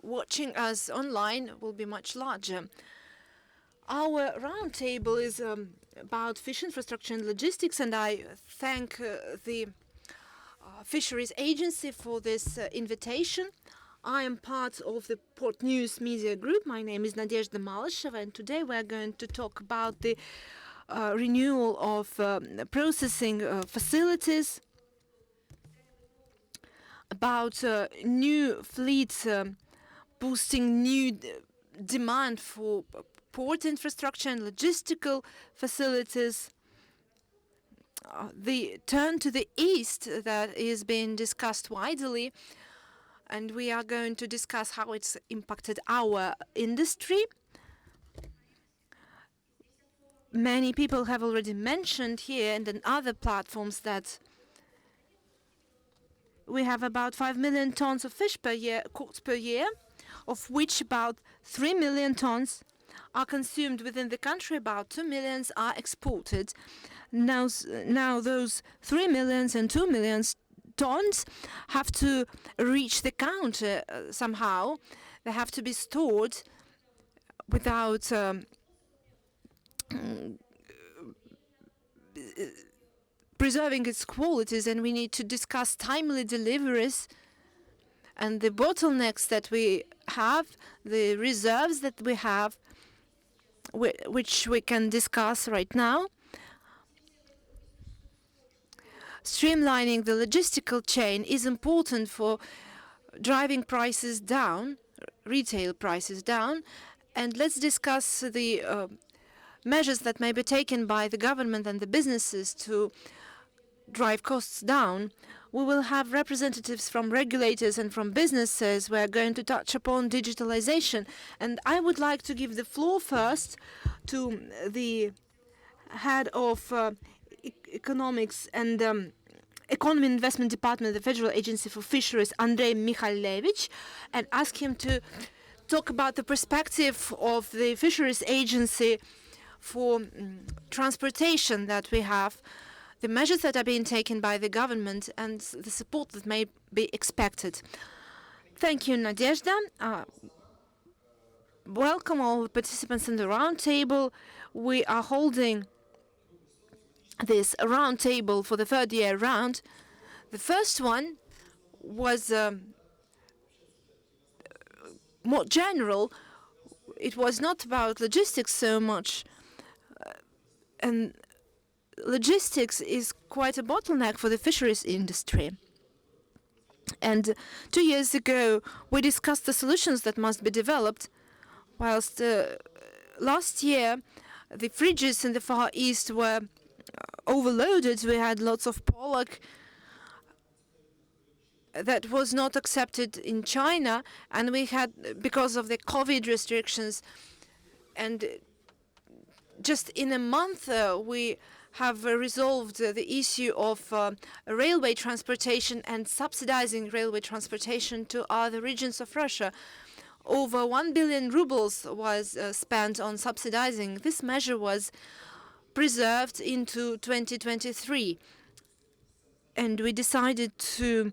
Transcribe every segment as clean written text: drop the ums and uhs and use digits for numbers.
watching us online will be much larger. Our roundtable is about fish infrastructure and logistics, and I thank the Fisheries Agency for this invitation. I am part of the Port News Media Group. My name is Nadezhda Malasheva, and today we're going to talk about the renewal of processing facilities, about new fleets boosting new demand for port infrastructure and logistical facilities, the turn to the east that is being discussed widely, and we are going to discuss how it's impacted our industry. Many people have already mentioned here and in other platforms that we have about 5 million tons of fish per year, caught per year, of which about 3 million tons are consumed within the country, about 2 million are exported. Now those 3 million and 2 million tons have to reach the counter somehow. They have to be stored without preserving its qualities, and we need to discuss timely deliveries and the bottlenecks that we have, the reserves that we have, which we can discuss right now. Streamlining the logistical chain is important for driving prices down, retail prices down, and let's discuss the measures that may be taken by the government and the businesses to drive costs down. We will have representatives from regulators and from businesses. We're going to touch upon digitalization. And I would like to give the floor first to the head of economics and Economy and Investment Department of the Federal Agency for Fisheries, Andrei Mikhalevich, and ask him to talk about the perspective of the Fisheries Agency for transportation that we have, the measures that are being taken by the government, and the support that may be expected. Thank you, Nadezhda. Welcome all the participants in the roundtable. We are holding this roundtable for the third year round. The first one was more general. It was not about logistics so much, and logistics is quite a bottleneck for the fisheries industry. And 2 years ago, we discussed the solutions that must be developed, whilst last year, the fridges in the Far East were overloaded. We had lots of pollock that was not accepted in China, and we had, because of the COVID restrictions, and just in a month, we have resolved the issue of railway transportation and subsidizing railway transportation to other regions of Russia. Over 1 billion rubles was spent on subsidizing. This measure was preserved into 2023. And we decided to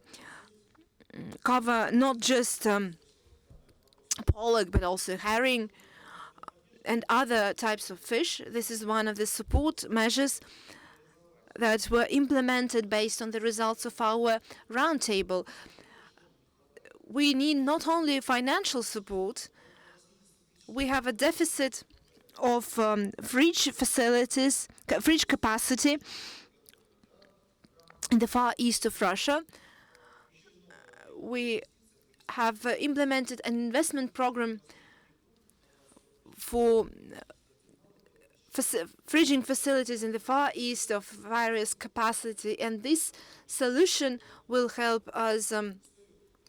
cover not just pollock, but also herring and other types of fish. This is one of the support measures that were implemented based on the results of our roundtable. We need not only financial support, we have a deficit of fridge facilities, fridge capacity in the Far East of Russia. We have implemented an investment program for fridging facilities in the Far East of various capacity, and this solution will help us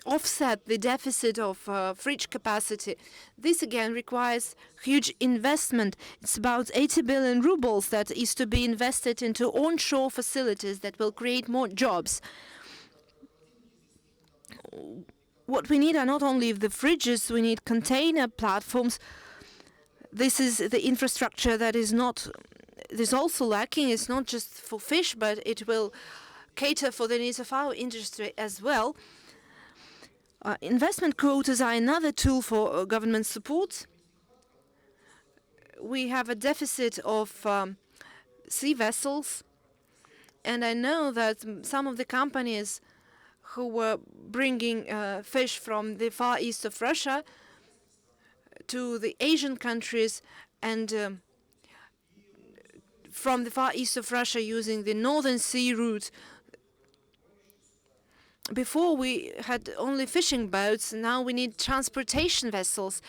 offset the deficit of fridge capacity. This again requires huge investment. It's about 80 billion rubles that is to be invested into onshore facilities that will create more jobs. What we need are not only the fridges, we need container platforms. This is the infrastructure that is also lacking. It's not just for fish, but it will cater for the needs of our industry as well. Investment quotas are another tool for government support. We have a deficit of sea vessels, and I know that some of the companies who were bringing fish from the far east of Russia to the Asian countries and from the far east of Russia using the Northern Sea route. Before we had only fishing boats, now we need transportation vessels.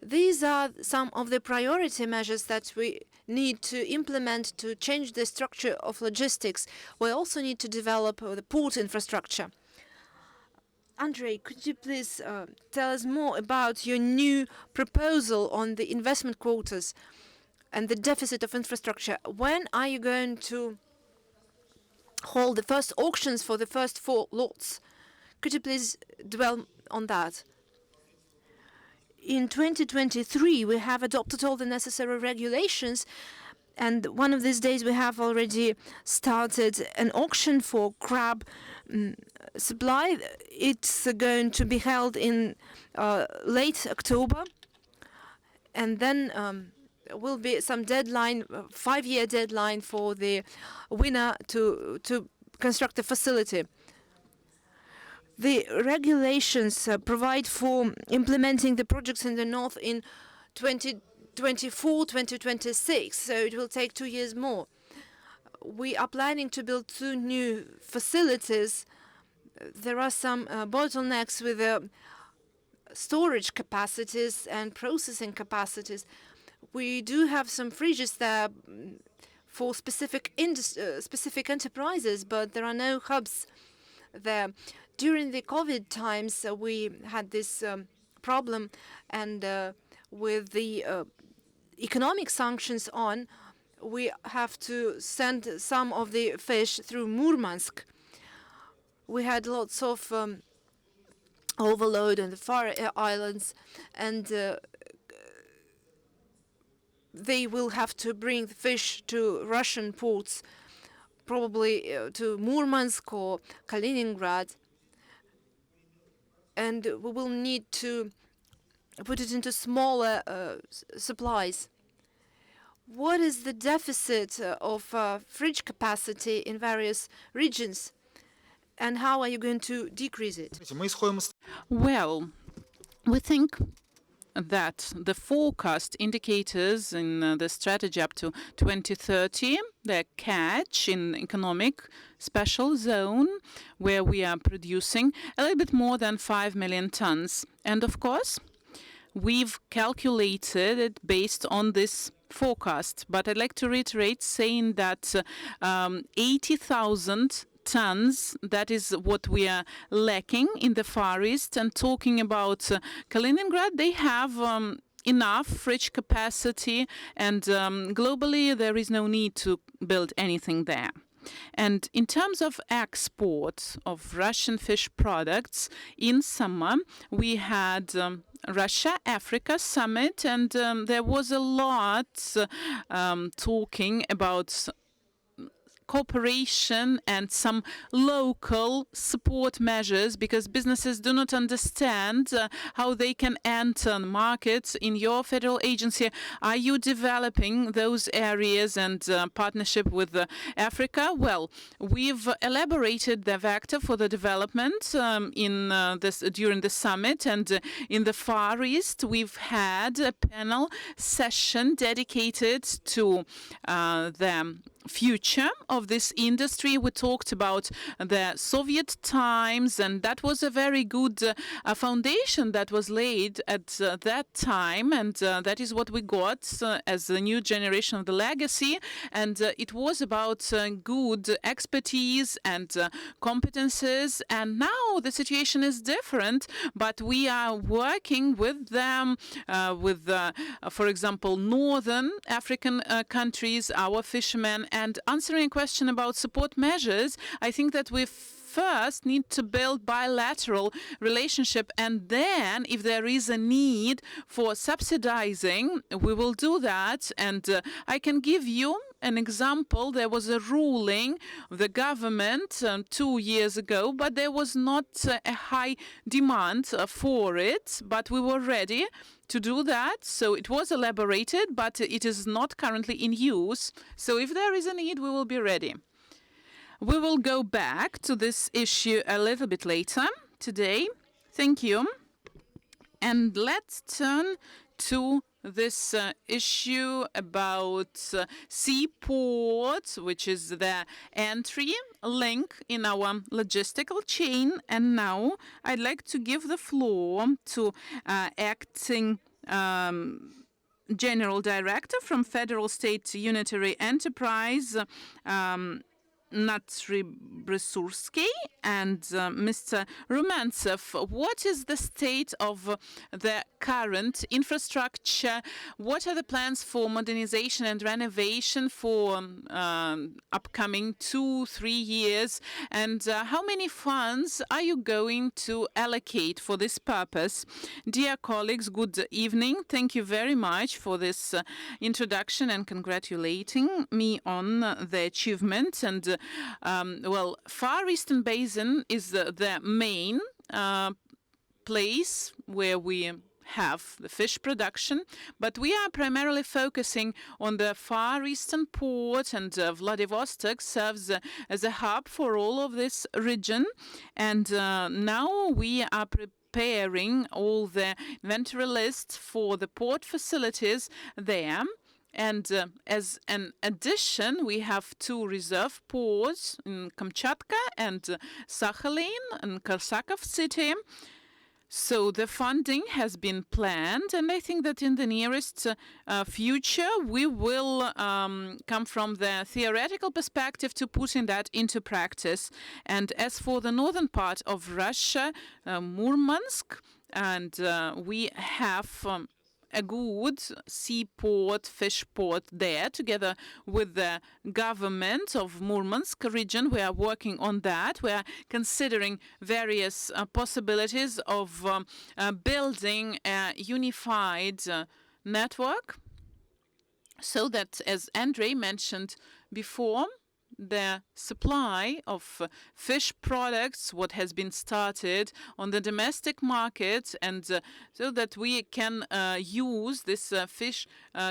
These are some of the priority measures that we need to implement to change the structure of logistics. We also need to develop the port infrastructure. Andrei, could you please tell us more about your new proposal on the investment quotas and the deficit of infrastructure? When are you going to hold the first auctions for the first 4 lots? Could you please dwell on that? In 2023, we have adopted all the necessary regulations, and one of these days we have already started an auction for crab supply. It's going to be held in late October, and then will be some deadline, 5-year deadline for the winner to construct a facility. The regulations provide for implementing the projects in the north in 2024, 2026, so it will take 2 years more. We are planning to build 2 new facilities. There are some bottlenecks with storage capacities and processing capacities. We do have some fridges there for specific enterprises, but there are no hubs there. During the COVID times, we had this problem, and with the economic sanctions on, we have to send some of the fish through Murmansk. We had lots of overload on the Faroe Islands, and they will have to bring the fish to Russian ports, probably to Murmansk or Kaliningrad. And we will need to put it into smaller supplies. What is the deficit of fridge capacity in various regions, and how are you going to decrease it? Well, we think that the forecast indicators in the strategy up to 2030, the catch in economic special zone, where we are producing a little bit more than 5 million tons. And of course, we've calculated it based on this forecast. But I'd like to reiterate saying that 80,000 tons, that is what we are lacking in the Far East. And talking about Kaliningrad, they have enough fridge capacity, and globally there is no need to build anything there. And in terms of export of Russian fish products, in summer we had Russia-Africa summit, and there was a lot talking about cooperation and some local support measures, because businesses do not understand how they can enter markets. In your federal agency, are you developing those areas and partnership with Africa? Well, we've elaborated the vector for the development in during the summit, and in the Far East we've had a panel session dedicated to the future of this industry. We talked about the Soviet times, and that was a very good foundation that was laid at that time, and that is what we got as the new generation of the legacy. And it was about good expertise and competences, and now the situation is different, but we are working with them, for example, Northern African countries, our fishermen. And answering a question about support measures, I think that we first need to build bilateral relationship, and then if there is a need for subsidizing, we will do that. And I can give you an example. There was a ruling of the government 2 years ago, but there was not a high demand for it, but we were ready to do that. So it was elaborated, but it is not currently in use. So if there is a need, we will be ready. We will go back to this issue a little bit later today. Thank you. And let's turn to this issue about seaport, which is the entry link in our logistical chain. And now I'd like to give the floor to acting General Director from Federal State Unitary Enterprise, Natsry Brisursky, and Mr. Rumantsev. What is the state of the current infrastructure? What are the plans for modernization and renovation for upcoming 2-3 years? And how many funds are you going to allocate for this purpose? Dear colleagues, good evening. Thank you very much for this introduction and congratulating me on the achievement. And well, Far Eastern Basin is the main place where we have the fish production, but we are primarily focusing on the Far Eastern port, and Vladivostok serves as a hub for all of this region. And now we are preparing all the inventory lists for the port facilities there. And as an addition, we have 2 reserve ports in Kamchatka and Sakhalin and Korsakov city. So the funding has been planned, and I think that in the nearest future we will come from the theoretical perspective to putting that into practice. And as for the northern part of Russia, Murmansk, and we have a good seaport, fish port there, together with the government of Murmansk region. We are working on that. We are considering various possibilities of building a unified network, so that, as Andrei mentioned before, the supply of fish products, what has been started on the domestic market, and so that we can use this fish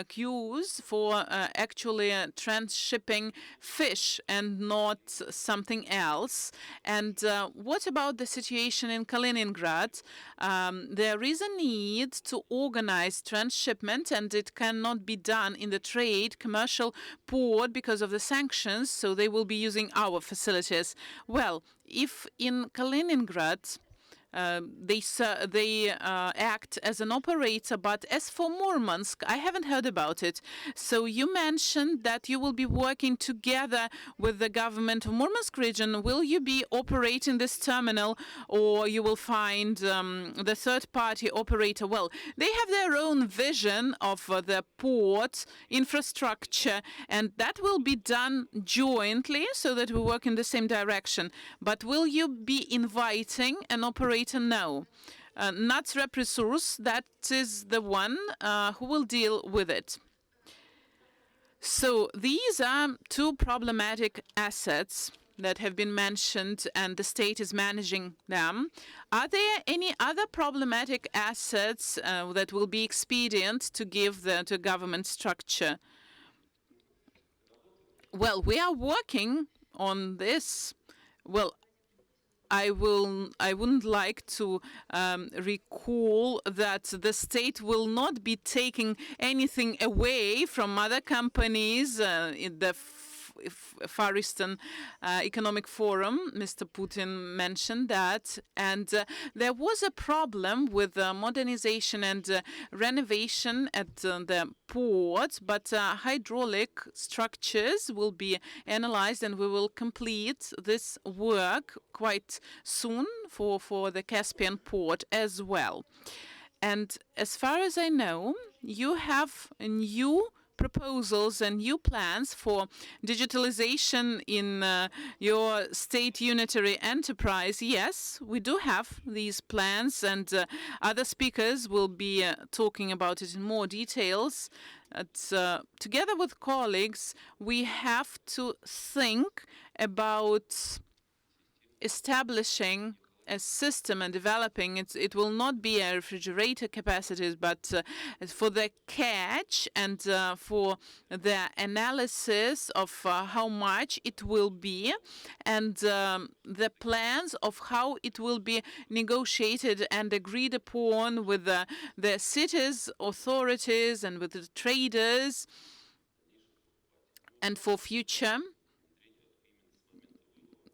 queues for actually transshipping fish and not something else. And what about the situation in Kaliningrad? There is a need to organize transshipment, and it cannot be done in the trade commercial port because of the sanctions, so they will be using our facilities. Well, if in Kaliningrad they act as an operator, but as for Murmansk, I haven't heard about it. So you mentioned that you will be working together with the government of Murmansk region. Will you be operating this terminal, or you will find the third-party operator? Well, they have their own vision of the port infrastructure, and that will be done jointly so that we work in the same direction. But will you be inviting an operator? No. Natsrep Resource, that is the one who will deal with it. So these are 2 problematic assets that have been mentioned, and the state is managing them. Are there any other problematic assets that will be expedient to give to government structure? Well, we are working on this. Well, I wouldn't like to recall that the state will not be taking anything away from other companies in the Far Eastern Economic Forum. Mr. Putin mentioned that. And there was a problem with modernization and renovation at the port, but hydraulic structures will be analyzed, and we will complete this work quite soon for the Caspian port as well. And as far as I know, you have new proposals and new plans for digitalization in your state unitary enterprise. Yes, we do have these plans, and other speakers will be talking about it in more details. together with colleagues, we have to think about establishing a system and developing it. It will not be a refrigerator capacities, but for the catch and for the analysis of how much it will be, and the plans of how it will be negotiated and agreed upon with the cities, authorities, and with the traders, and for future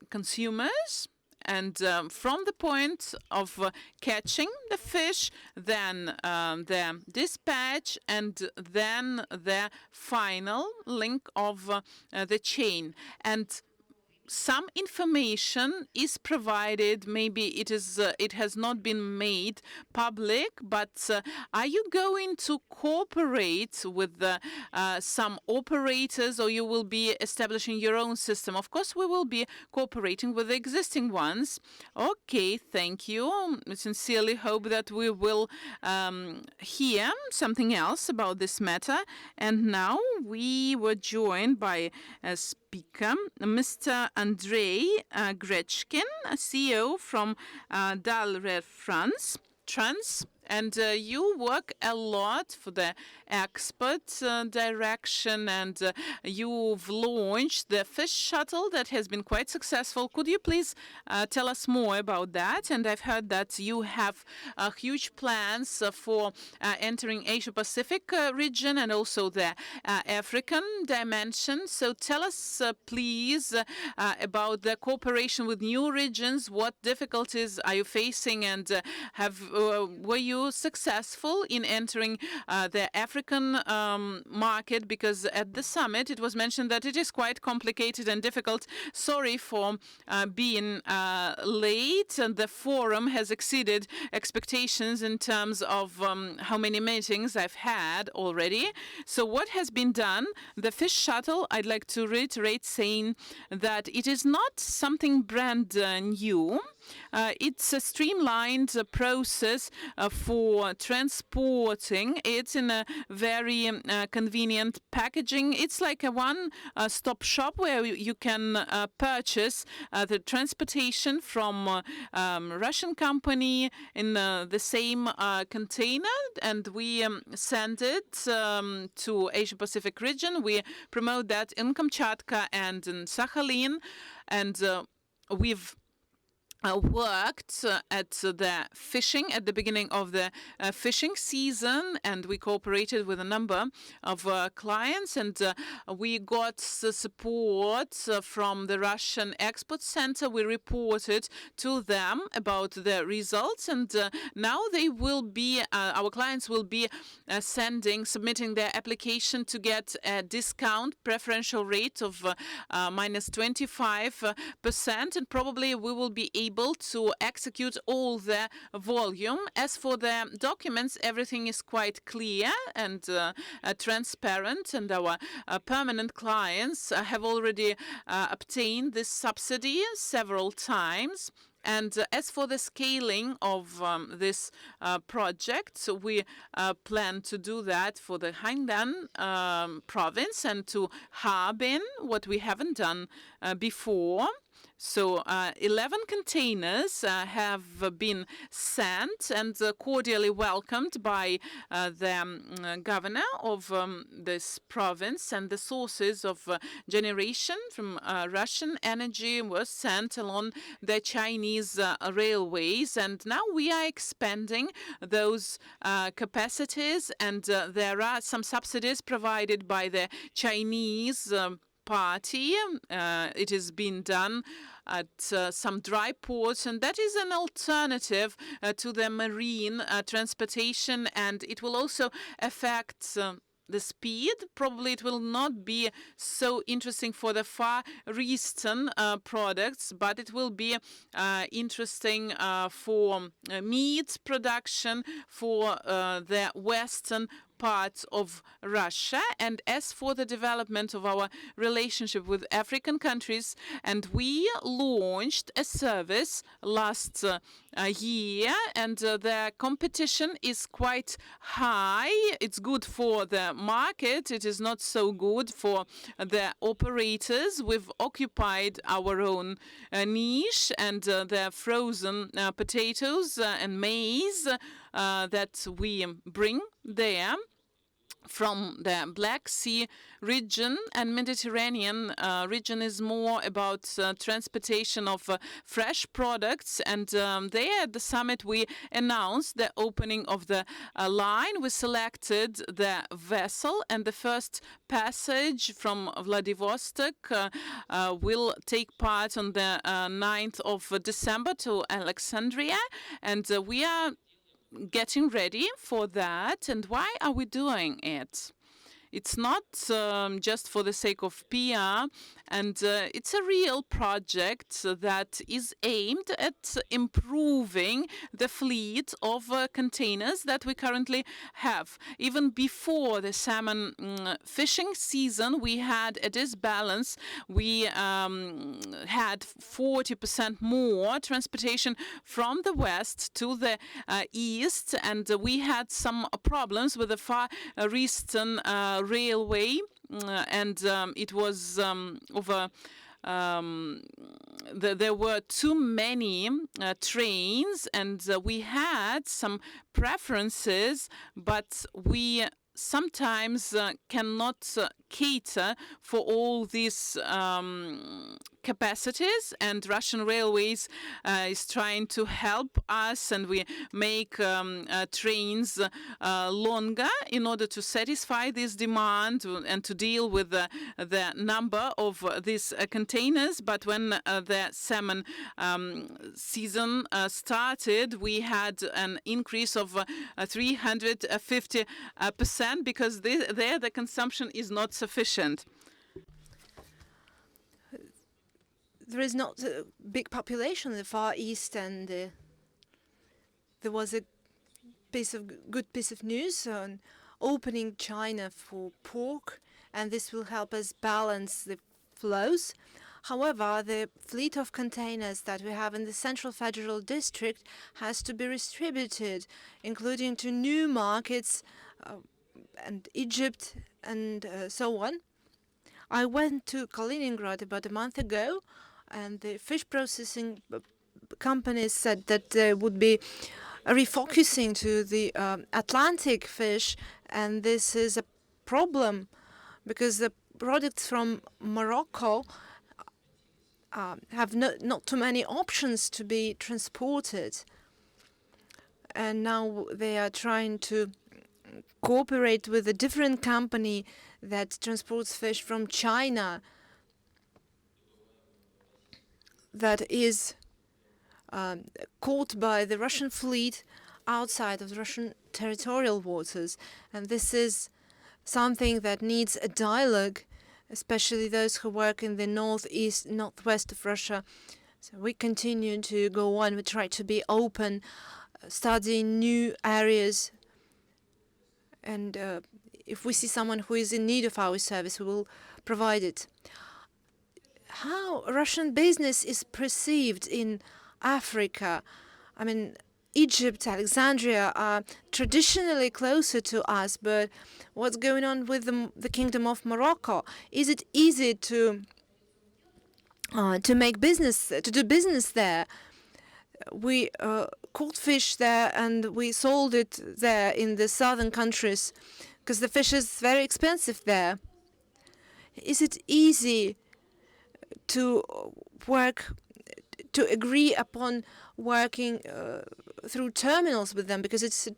consumers. And from the point of catching the fish, then the dispatch, and then the final link of the chain. And some information is provided. Maybe it has not been made public, but are you going to cooperate with some operators, or you will be establishing your own system? Of course, we will be cooperating with the existing ones. Okay, thank you. I sincerely hope that we will hear something else about this matter. And now we were joined by a speaker, Mr. Andrei Grechkin, CEO from Dalre France. And you work a lot for the export direction, and you've launched the fish shuttle that has been quite successful. Could you please tell us more about that? And I've heard that you have huge plans for entering Asia-Pacific region and also the African dimension. So tell us, please, about the cooperation with new regions. What difficulties are you facing, and were you successful in entering the African market? Because at the summit it was mentioned that it is quite complicated and difficult. Sorry for being late, and the forum has exceeded expectations in terms of how many meetings I've had already. So what has been done? The fish shuttle, I'd like to reiterate saying that it is not something brand new. It's a streamlined process for transporting. It's in a very convenient packaging. It's like a one-stop shop where you can purchase the transportation from Russian company in the same container, and we send it to Asia-Pacific region. We promote that in Kamchatka and in Sakhalin, and we've worked at the fishing at the beginning of the fishing season, and we cooperated with a number of clients, and we got support from the Russian Export Center. We reported to them about the results, and now they will be, our clients will be submitting their application to get a discount preferential rate of minus 25%, and probably we will be able to execute all the volume. As for the documents, everything is quite clear and transparent, and our permanent clients have already obtained this subsidy several times. And as for the scaling of this project, we plan to do that for the Hainan province and to Harbin, what we haven't done before. So 11 containers have been sent and cordially welcomed by the governor of this province, and the sources of generation from Russian energy were sent along the Chinese railways, and now we are expanding those capacities, and there are some subsidies provided by the Chinese party. It is being done at some dry ports, and that is an alternative to the marine transportation, and it will also affect the speed. Probably it will not be so interesting for the Far Eastern products, but it will be interesting for meat production, for the Western parts of Russia. And as for the development of our relationship with African countries, and we launched a service last year, and the competition is quite high. It's good for the market. It is not so good for the operators. We've occupied our own niche, and the frozen potatoes and maize that we bring there from the Black Sea region, and Mediterranean region is more about transportation of fresh products. And there at the summit we announced the opening of the line. We selected the vessel, and the first passage from Vladivostok will take part on the 9th of December to Alexandria, and we are getting ready for that. And why are we doing it? It's not just for the sake of PR, and it's a real project that is aimed at improving the fleet of containers that we currently have. Even before the salmon fishing season, we had a disbalance. We had 40% more transportation from the west to the east, and we had some problems with the Far Eastern Railway, and it was over. There were too many trains, and we had some preferences, but we sometimes cannot cater for all these capacities, and Russian Railways is trying to help us, and we make trains longer in order to satisfy this demand and to deal with the number of these containers. But when the salmon season started, we had an increase of 350%, because there the consumption is not sufficient. There is not a big population in the Far East, and there was a good piece of news on opening China for pork, and this will help us balance the flows. However, the fleet of containers that we have in the Central Federal District has to be distributed, including to new markets and Egypt and so on. I went to Kaliningrad about a month ago, and the fish processing companies said that they would be refocusing to the Atlantic fish, and this is a problem because the products from Morocco have not too many options to be transported, and now they are trying to cooperate with a different company that transports fish from China that is caught by the Russian fleet outside of the Russian territorial waters. And this is something that needs a dialogue, especially those who work in the northwest of Russia. So we continue to go on. We try to be open, studying new areas, and if we see someone who is in need of our service, we will provide it. How Russian business is perceived in Africa? I mean, Egypt, Alexandria are traditionally closer to us, but what's going on with the Kingdom of Morocco? Is it easy to make business, to do business there? We caught fish there and we sold it there in the southern countries because the fish is very expensive there. Is it easy to agree upon working through terminals with them, because it's a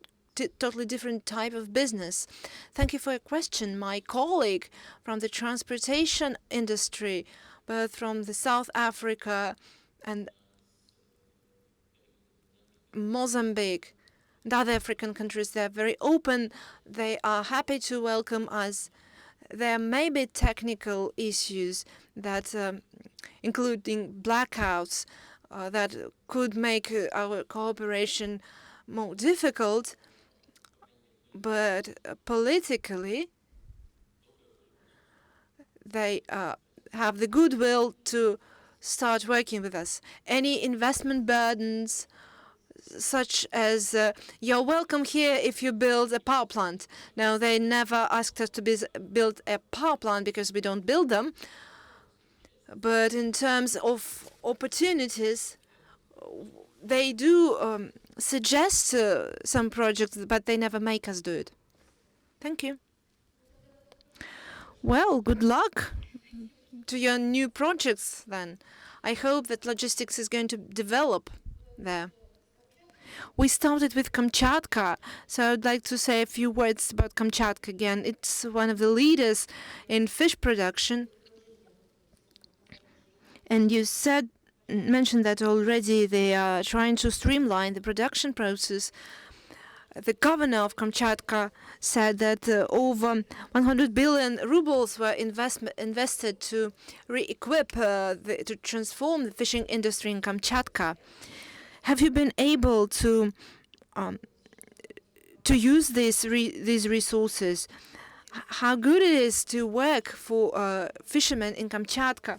totally different type of business? Thank you for your question. My colleague from the transportation industry, both from the South Africa and Mozambique and other African countries, they're very open. They are happy to welcome us. There may be technical issues that, including blackouts, that could make our cooperation more difficult. but politically they have the goodwill to start working with us. Any investment burdens, such as you're welcome here if you build a power plant. Now, they never asked us to build a power plant because we don't build them. But in terms of opportunities, they do suggest some projects, but they never make us do it. Thank you. Well, good luck to your new projects then. I hope that logistics is going to develop there. We started with Kamchatka, so I'd like to say a few words about Kamchatka again. It's one of the leaders in fish production. And you mentioned that already they are trying to streamline the production process. The governor of Kamchatka said that over 100 billion rubles were invested to re-equip, to transform the fishing industry in Kamchatka. Have you been able to use these resources? How good it is to work for fishermen in Kamchatka?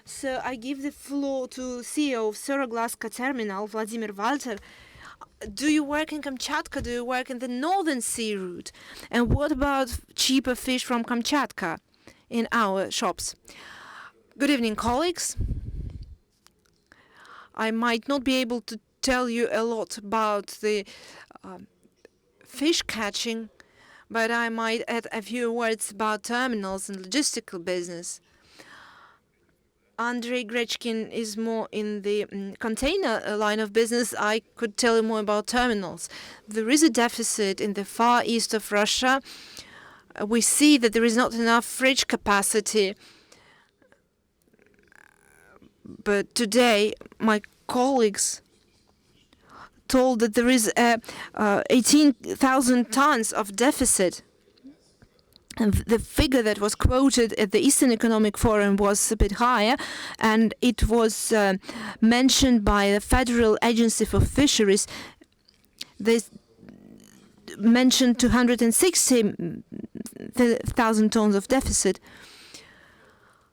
So I give the floor to CEO of Soroglaska Terminal, Vladimir Walter. Do you work in Kamchatka? Do you work in the Northern Sea route? And what about cheaper fish from Kamchatka in our shops? Good evening, colleagues. I might not be able to tell you a lot about the fish catching, but I might add a few words about terminals and logistical business. Andrei Grechkin is more in the container line of business. I could tell you more about terminals. There is a deficit in the far east of Russia. We see that there is not enough fridge capacity. But today, my colleagues told that there is 18,000 tons of deficit. And the figure that was quoted at the Eastern Economic Forum was a bit higher, and it was mentioned by the Federal Agency for Fisheries. They mentioned 260,000 tons of deficit.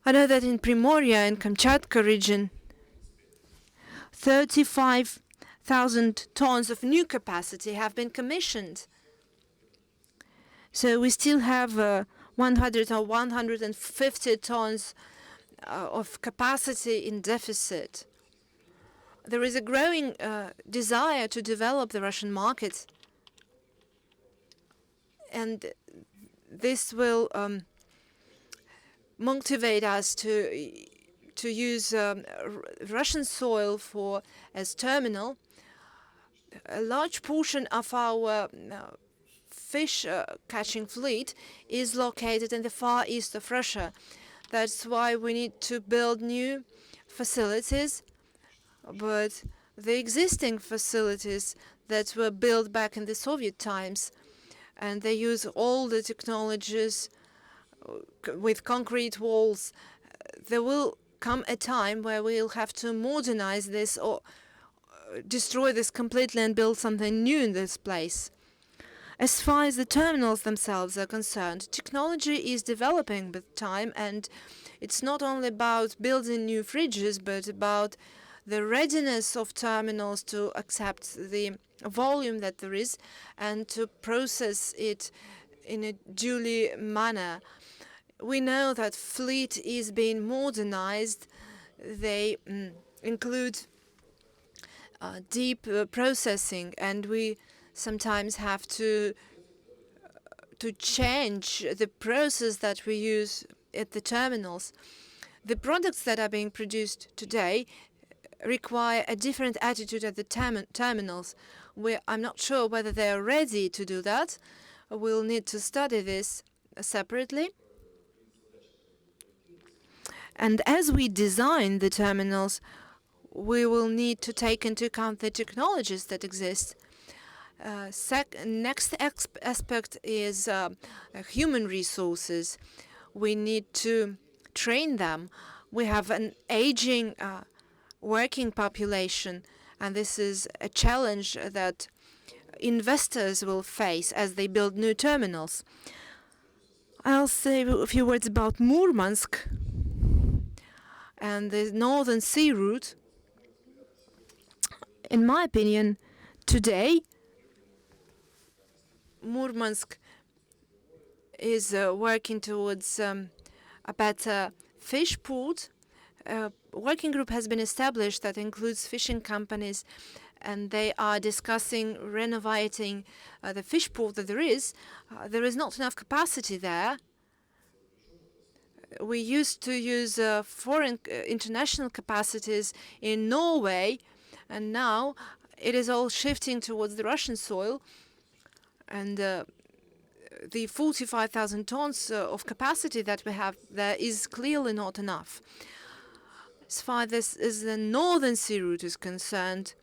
I know that in Primoria and Kamchatka region, 35,000 tons of new capacity have been commissioned. So we still have 100 or 150 tons of capacity in deficit. There is a growing desire to develop the Russian market, and this will motivate us to use Russian soil as terminal. A large portion of our fish catching fleet is located in the far east of Russia. That's why we need to build new facilities, but the existing facilities that were built back in the Soviet times, and they use all the technologies with concrete walls, there will come a time where we'll have to modernize this or destroy this completely and build something new in this place. As far as the terminals themselves are concerned, technology is developing with time, and it's not only about building new fridges, but about the readiness of terminals to accept the volume that there is and to process it in a duly manner. We know that fleet is being modernized. They include deep processing, and we sometimes have to change the process that we use at the terminals. The products that are being produced today require a different attitude at the terminals. I'm not sure whether they are ready to do that. We'll need to study this separately. And as we design the terminals, we will need to take into account the technologies that exist. Next aspect is human resources. We need to train them. We have an aging working population, and this is a challenge that investors will face as they build new terminals. I'll say a few words about Murmansk and the Northern Sea route. In my opinion, today, Murmansk is working towards a better fish port. A working group has been established that includes fishing companies, and they are discussing renovating the fish port that there is. There is not enough capacity there. We used to use foreign international capacities in Norway, and now it is all shifting towards the Russian soil. And the 45,000 tons of capacity that we have there is clearly not enough. As far as the Northern Sea route is concerned,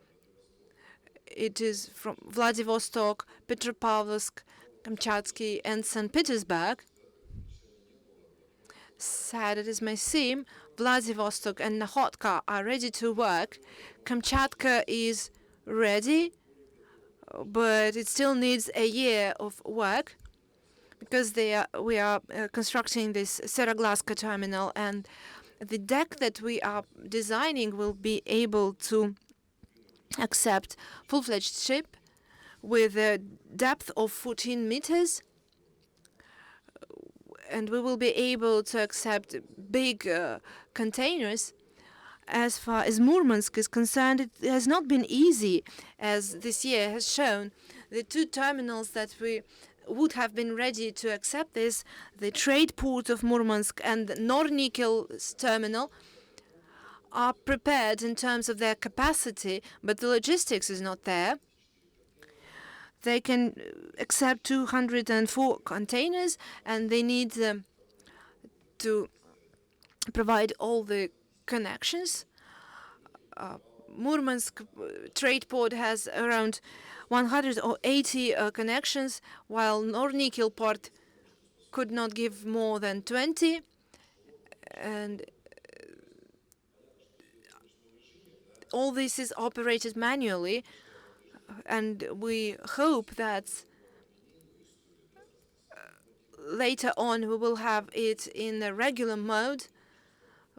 it is from Vladivostok, Petropavlovsk, Kamchatsky, and St. Petersburg. Sad as it may seem, Vladivostok and Nakhodka are ready to work. Kamchatka is ready, but it still needs a year of work because we are constructing this Seroglaska terminal, and the deck that we are designing will be able to accept full-fledged ship with a depth of 14 meters, and we will be able to accept big containers. As far as Murmansk is concerned, it has not been easy, as this year has shown. The two terminals that we would have been ready to accept this, the trade port of Murmansk and Nornickel's terminal, are prepared in terms of their capacity, but the logistics is not there. They can accept 204 containers, and they need to provide all the connections. Murmansk trade port has around 180 connections, while Nornickel port could not give more than 20. And all this is operated manually, and we hope that later on we will have it in a regular mode.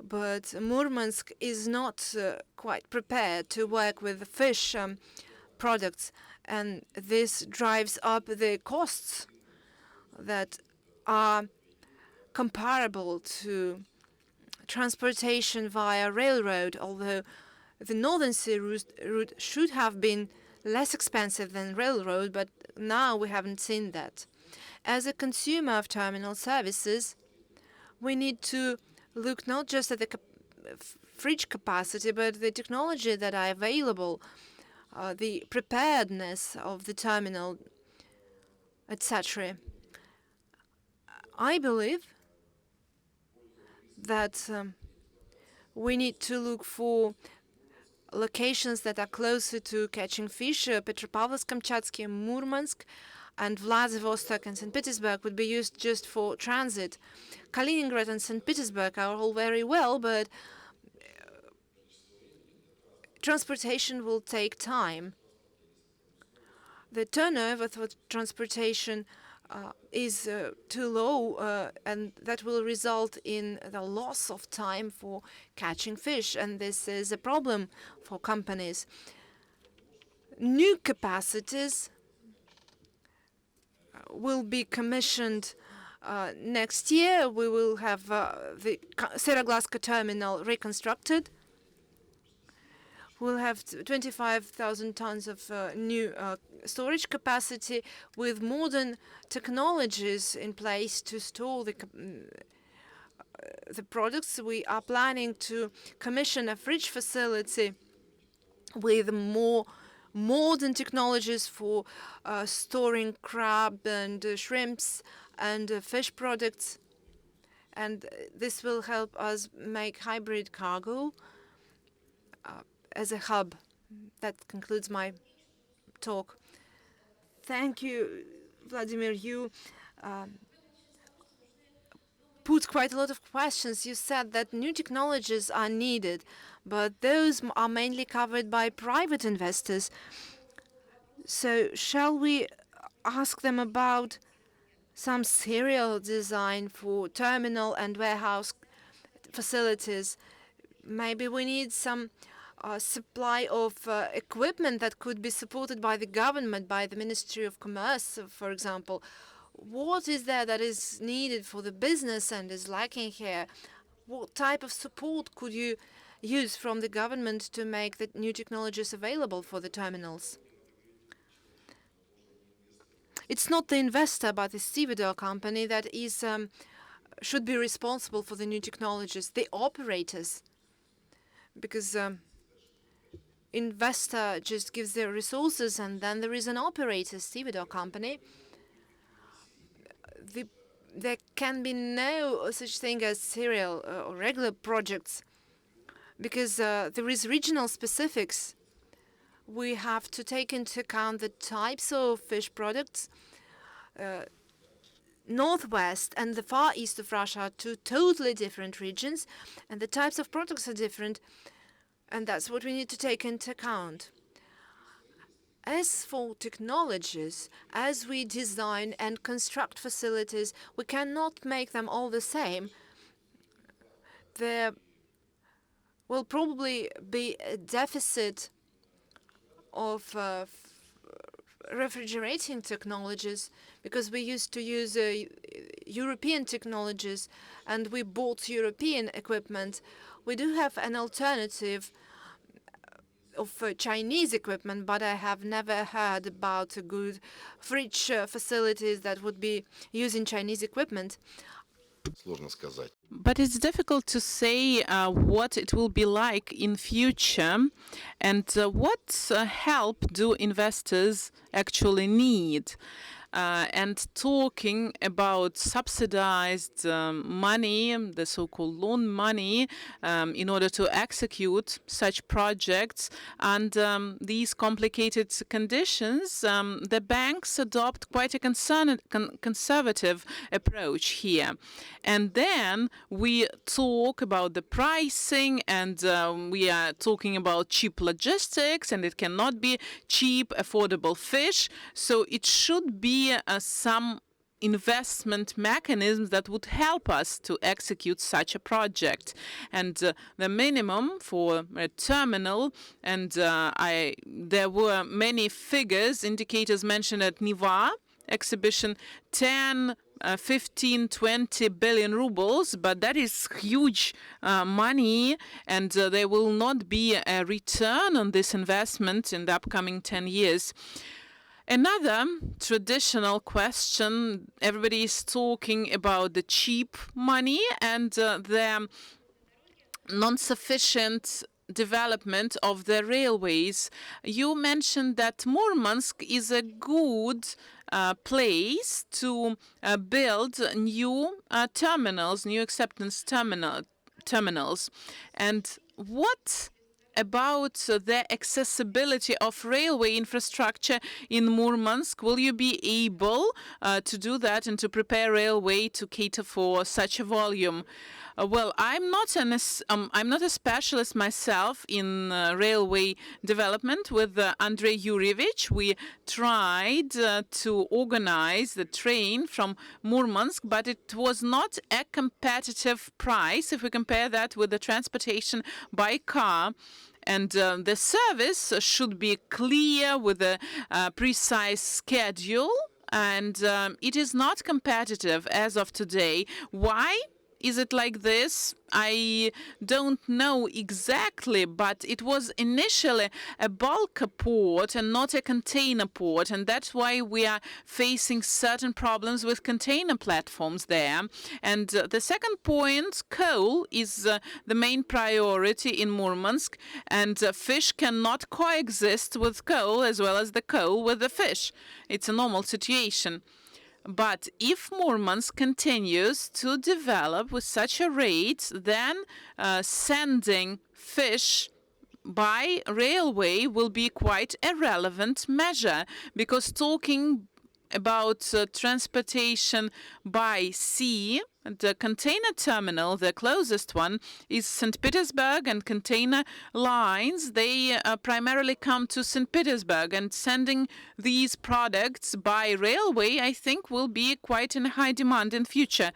But Murmansk is not quite prepared to work with fish products, and this drives up the costs that are comparable to transportation via railroad, although the Northern Sea route should have been less expensive than railroad, but now we haven't seen that. As a consumer of terminal services, we need to look not just at the fridge capacity, but the technology that are available, the preparedness of the terminal, etc. I believe that we need to look for locations that are closer to catching fish. Petropavlovsk, Kamchatsky, Murmansk, and Vladivostok and St. Petersburg would be used just for transit. Kaliningrad and St. Petersburg are all very well, but transportation will take time. The turnover for transportation is too low, and that will result in the loss of time for catching fish, and this is a problem for companies. New capacities will be commissioned next year. We will have the Seroglaska terminal reconstructed. We'll have 25,000 tons of new storage capacity with modern technologies in place to store the products. We are planning to commission a fridge facility with more modern technologies for storing crab and shrimps and fish products, and this will help us make hybrid cargo as a hub. That concludes my talk. Thank you, Vladimir. You put quite a lot of questions. You said that new technologies are needed, but those are mainly covered by private investors. So shall we ask them about some serial design for terminal and warehouse facilities? Maybe we need some supply of equipment that could be supported by the government, by the Ministry of Commerce, for example. What is there that is needed for the business and is lacking here? What type of support could you use from the government to make the new technologies available for the terminals? It's not the investor, but the stevedore company that is should be responsible for the new technologies, the operators, because investor just gives the resources and then there is an operator, stevedore company. There can be no such thing as serial or regular projects because there is regional specifics. We have to take into account the types of fish products. Northwest and the far east of Russia are two totally different regions, and the types of products are different, and that's what we need to take into account. As for technologies, as we design and construct facilities, we cannot make them all the same. There will probably be a deficit of refrigerating technologies because we used to use European technologies and we bought European equipment. We do have an alternative of Chinese equipment, but I have never heard about good fridge facilities that would be using Chinese equipment. But it's difficult to say what it will be like in future and what help do investors actually need. And talking about subsidized money, the so-called loan money, in order to execute such projects and these complicated conditions, the banks adopt quite a conservative approach here. And then we talk about the pricing and we are talking about cheap logistics, and it cannot be cheap, affordable fish. So it should be some investment mechanisms that would help us to execute such a project. And the minimum for a terminal, and there were many figures, indicators mentioned at Niva exhibition, 10, 15, 20 billion rubles, but that is huge money, and there will not be a return on this investment in the upcoming 10 years. Another traditional question, everybody is talking about the cheap money and the non-sufficient development of the railways. You mentioned that Murmansk is a good place to build new terminals, new acceptance terminals. And what about the accessibility of railway infrastructure in Murmansk? Will you be able to do that and to prepare railway to cater for such a volume? Well, I'm not a specialist myself in railway development. With Andrei Yurievich, we tried to organize the train from Murmansk, but it was not a competitive price if we compare that with the transportation by car. And the service should be clear with a precise schedule, and it is not competitive as of today. Why is it like this? I don't know exactly, but it was initially a bulk port and not a container port, and that's why we are facing certain problems with container platforms there. And the second point, coal is the main priority in Murmansk, and fish cannot coexist with coal as well as the coal with the fish. It's a normal situation. But if Murmansk continues to develop with such a rate, then sending fish by railway will be quite a relevant measure, because talking about transportation by sea. The container terminal, the closest one, is St. Petersburg, and container lines, they primarily come to St. Petersburg, and sending these products by railway, I think, will be quite in high demand in future.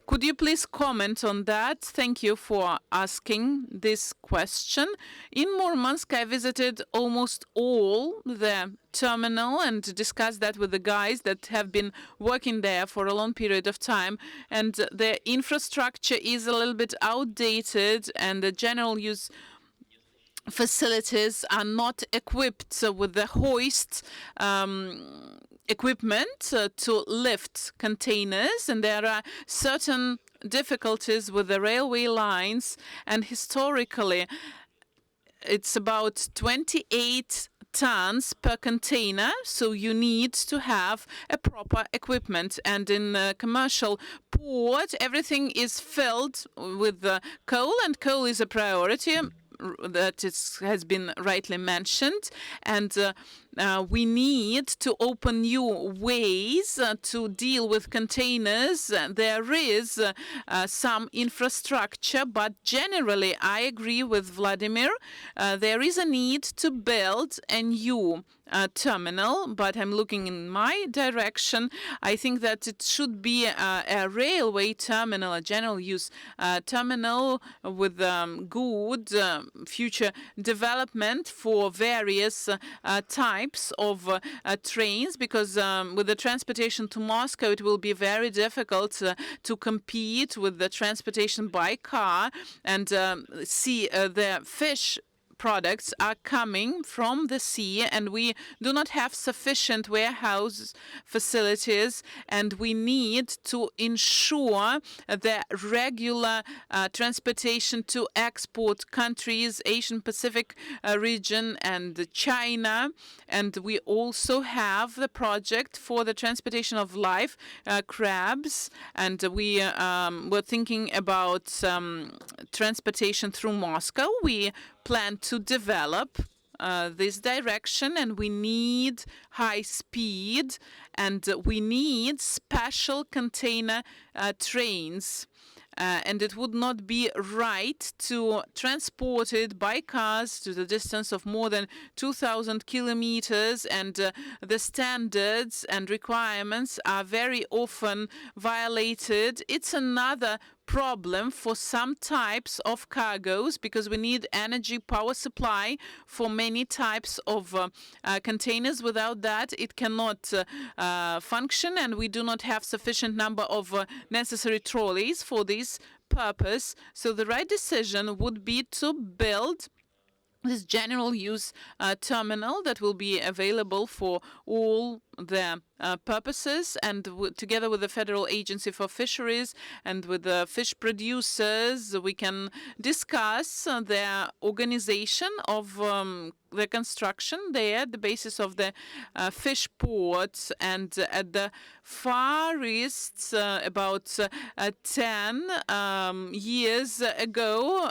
Could you please comment on that? Thank you for asking this question. In Murmansk, I visited almost all the terminal and discussed that with the guys that have been working there for a long period of time. And the infrastructure is a little bit outdated, and the general use facilities are not equipped with the hoist equipment to lift containers, and there are certain difficulties with the railway lines, and historically it's about 28 tons per container, so you need to have a proper equipment. And in a commercial port, everything is filled with coal, and coal is a priority that has been rightly mentioned, and we need to open new ways to deal with containers. There is some infrastructure, but generally I agree with Vladimir. There is a need to build a new terminal, but I'm looking in my direction. I think that it should be a railway terminal, a general use terminal with good future development for various types of trains, because with the transportation to Moscow, it will be very difficult to compete with the transportation by car. And see, the fish products are coming from the sea, and we do not have sufficient warehouse facilities, and we need to ensure the regular transportation to export countries, Asian Pacific region and China. And we also have the project for the transportation of live crabs, and we were thinking about transportation through Moscow. We plan to develop this direction, and we need high speed, and we need special container trains. And it would not be right to transport it by cars to the distance of more than 2,000 kilometers, and the standards and requirements are very often violated. It's another problem for some types of cargoes, because we need energy power supply for many types of containers. Without that, it cannot function, and we do not have sufficient number of necessary trolleys for this purpose. So the right decision would be to build this general use terminal that will be available for all the purposes, and together with the Federal Agency for Fisheries and with the fish producers, we can discuss their organization of the construction there, the basis of the fish port. And at the Far East, about 10 years ago,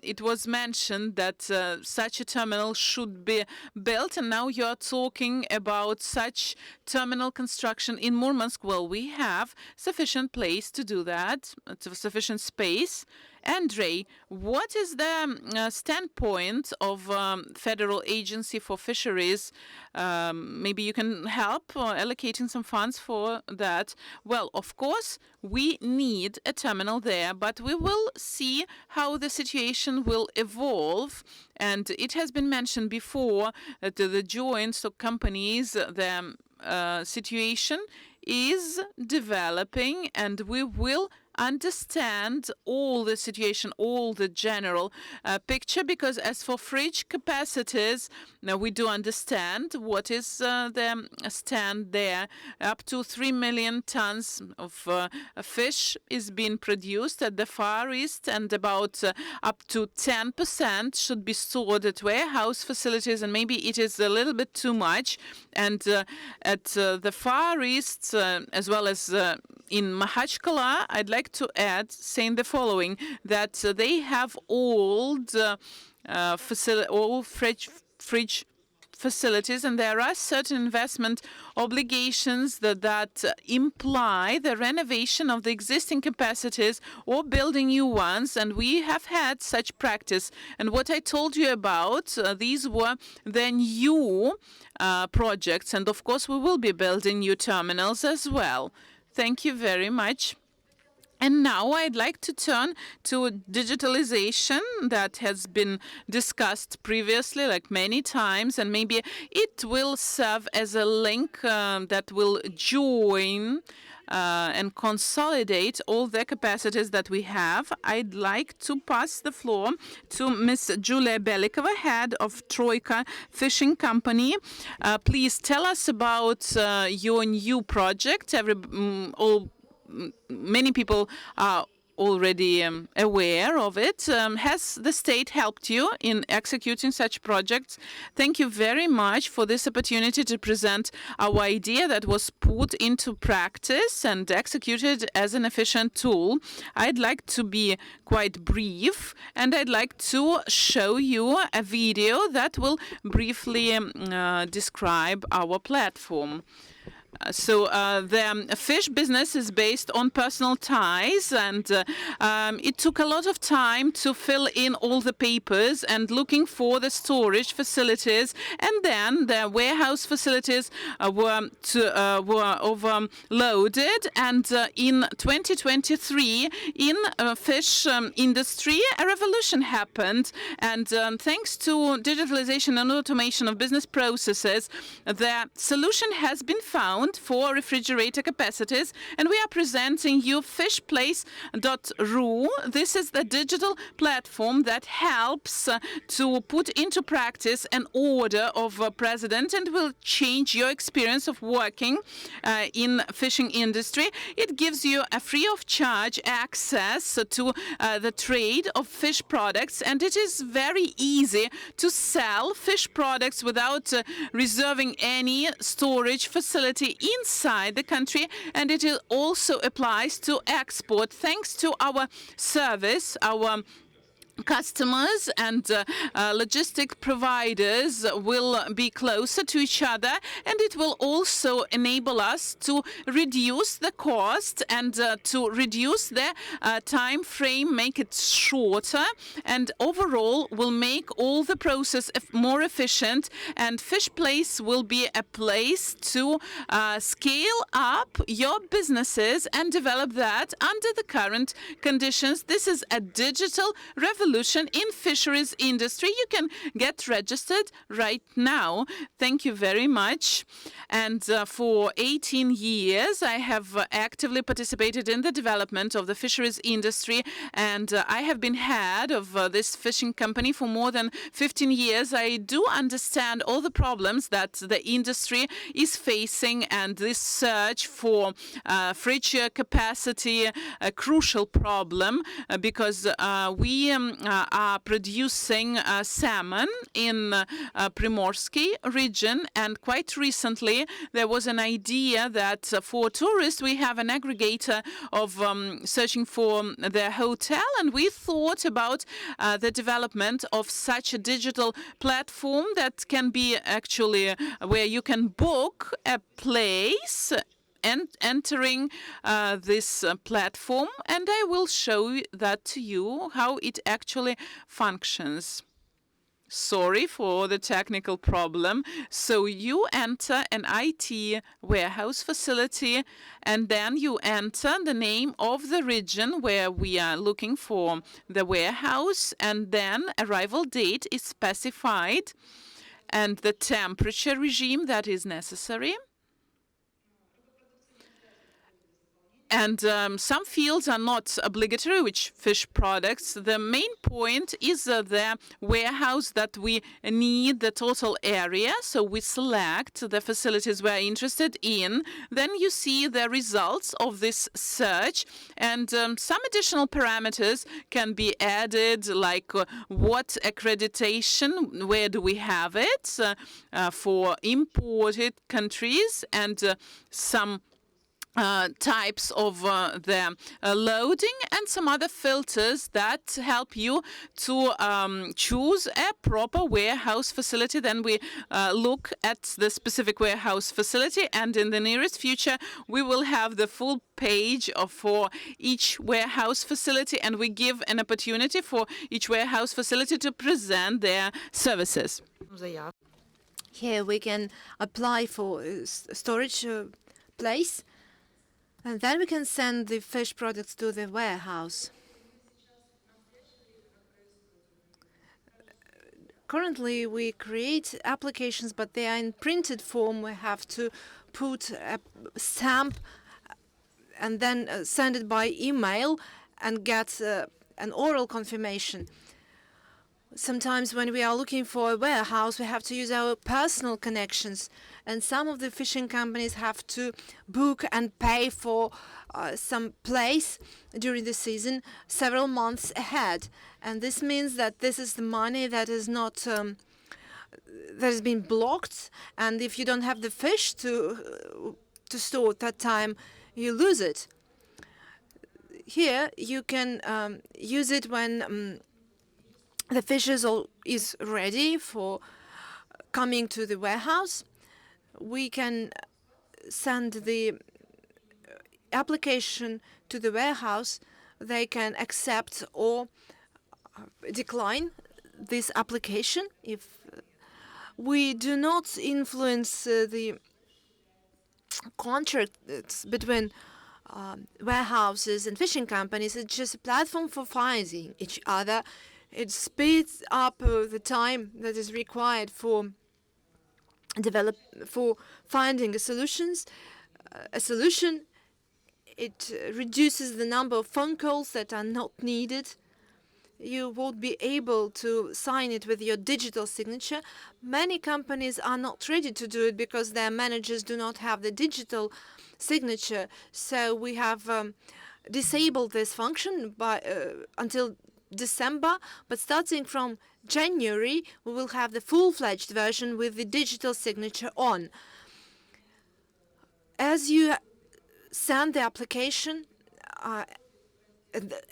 it was mentioned that such a terminal should be built, and now you're talking about such terminal construction in Murmansk. Well, we have sufficient place to do that, sufficient space. Andrei, what is the standpoint of Federal Agency for Fisheries? Maybe you can help allocating some funds for that. Well, of course, we need a terminal there, but we will see how the situation will evolve. And it has been mentioned before that the joint stock companies, the situation is developing, and we will understand all the situation, all the general picture, because as for fridge capacities, now we do understand what is the stand there. Up to 3 million tons of fish is being produced at the Far East, and about up to 10% should be stored at warehouse facilities, and maybe it is a little bit too much. And at the Far East, as well as in Makhachkala, I'd like to add, saying the following, that they have old fridge facilities, and there are certain investment obligations that imply the renovation of the existing capacities or building new ones, and we have had such practice. And what I told you about, these were the new projects, and of course we will be building new terminals as well. Thank you very much. And now I'd like to turn to digitalization that has been discussed previously, like many times, and maybe it will serve as a link that will join and consolidate all the capacities that we have. I'd like to pass the floor to Ms. Julia Belikova, head of Troika Fishing Company. Please tell us about your new project. Many people are already aware of it. Has the state helped you in executing such projects? Thank you very much for this opportunity to present our idea that was put into practice and executed as an efficient tool. I'd like to be quite brief, and I'd like to show you a video that will briefly describe our platform. So the fish business is based on personal ties, and it took a lot of time to fill in all the papers and looking for the storage facilities, and then the warehouse facilities were overloaded. And in 2023, in fish industry, a revolution happened, and thanks to digitalization and automation of business processes, the solution has been found for refrigerator capacities, and we are presenting you fishplace.ru. This is the digital platform that helps to put into practice an order of president and will change your experience of working in fishing industry. It gives you a free of charge access to the trade of fish products, and it is very easy to sell fish products without reserving any storage facility inside the country, and it also applies to export. Thanks to our service, our customers and logistic providers will be closer to each other, and it will also enable us to reduce the cost and to reduce the time frame, make it shorter, and overall will make all the process more efficient. And Fishplace will be a place to scale up your businesses and develop that under the current conditions. This is a digital revolution in fisheries industry. You can get registered right now. Thank you very much. And for 18 years, I have actively participated in the development of the fisheries industry, and I have been head of this fishing company for more than 15 years. I do understand all the problems that the industry is facing, and this search for fridge capacity, a crucial problem, because we are producing salmon in Primorsky region, and quite recently there was an idea that for tourists we have an aggregator of searching for their hotel, and we thought about the development of such a digital platform that can be actually where you can book a place and entering this platform, and I will show that to you how it actually functions. Sorry for the technical problem. So you enter an IT warehouse facility, and then you enter the name of the region where we are looking for the warehouse, and then arrival date is specified and the temperature regime that is necessary. And some fields are not obligatory, which fish products. The main point is the warehouse that we need, the total area. So we select the facilities we're interested in. Then you see the results of this search. And some additional parameters can be added, like what accreditation, where do we have it for imported countries, and some types of the loading and some other filters that help you to choose a proper warehouse facility. Then we look at the specific warehouse facility, and in the nearest future we will have the full page for each warehouse facility, and we give an opportunity for each warehouse facility to present their services. Here we can apply for storage place, and then we can send the fish products to the warehouse. Currently, we create applications, but they are in printed form. We have to put a stamp and then send it by email and get an oral confirmation. Sometimes when we are looking for a warehouse, we have to use our personal connections, and some of the fishing companies have to book and pay for some place during the season several months ahead. And this means that this is the money that is not that has been blocked, and if you don't have the fish to store at that time, you lose it. Here you can use it when the fish is ready for coming to the warehouse. We can send the application to the warehouse. They can accept or decline this application. If we do not influence the contracts between warehouses and fishing companies, it's just a platform for finding each other. It speeds up the time that is required for finding a solution. It reduces the number of phone calls that are not needed. You won't be able to sign it with your digital signature. Many companies are not ready to do it because their managers do not have the digital signature. So we have disabled this function until December, but starting from January, we will have the full-fledged version with the digital signature on. As you send the application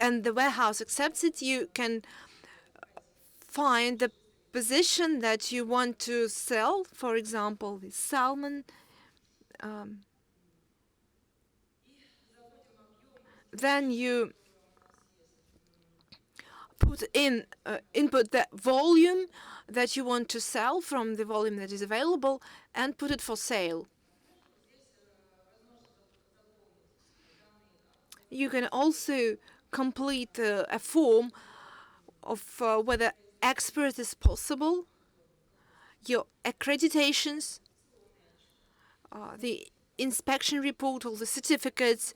and the warehouse accepts it, you can find the position that you want to sell, for example, the salmon. Then you input the volume that you want to sell from the volume that is available and put it for sale. You can also complete a form of whether export is possible, your accreditations, the inspection report, all the certificates.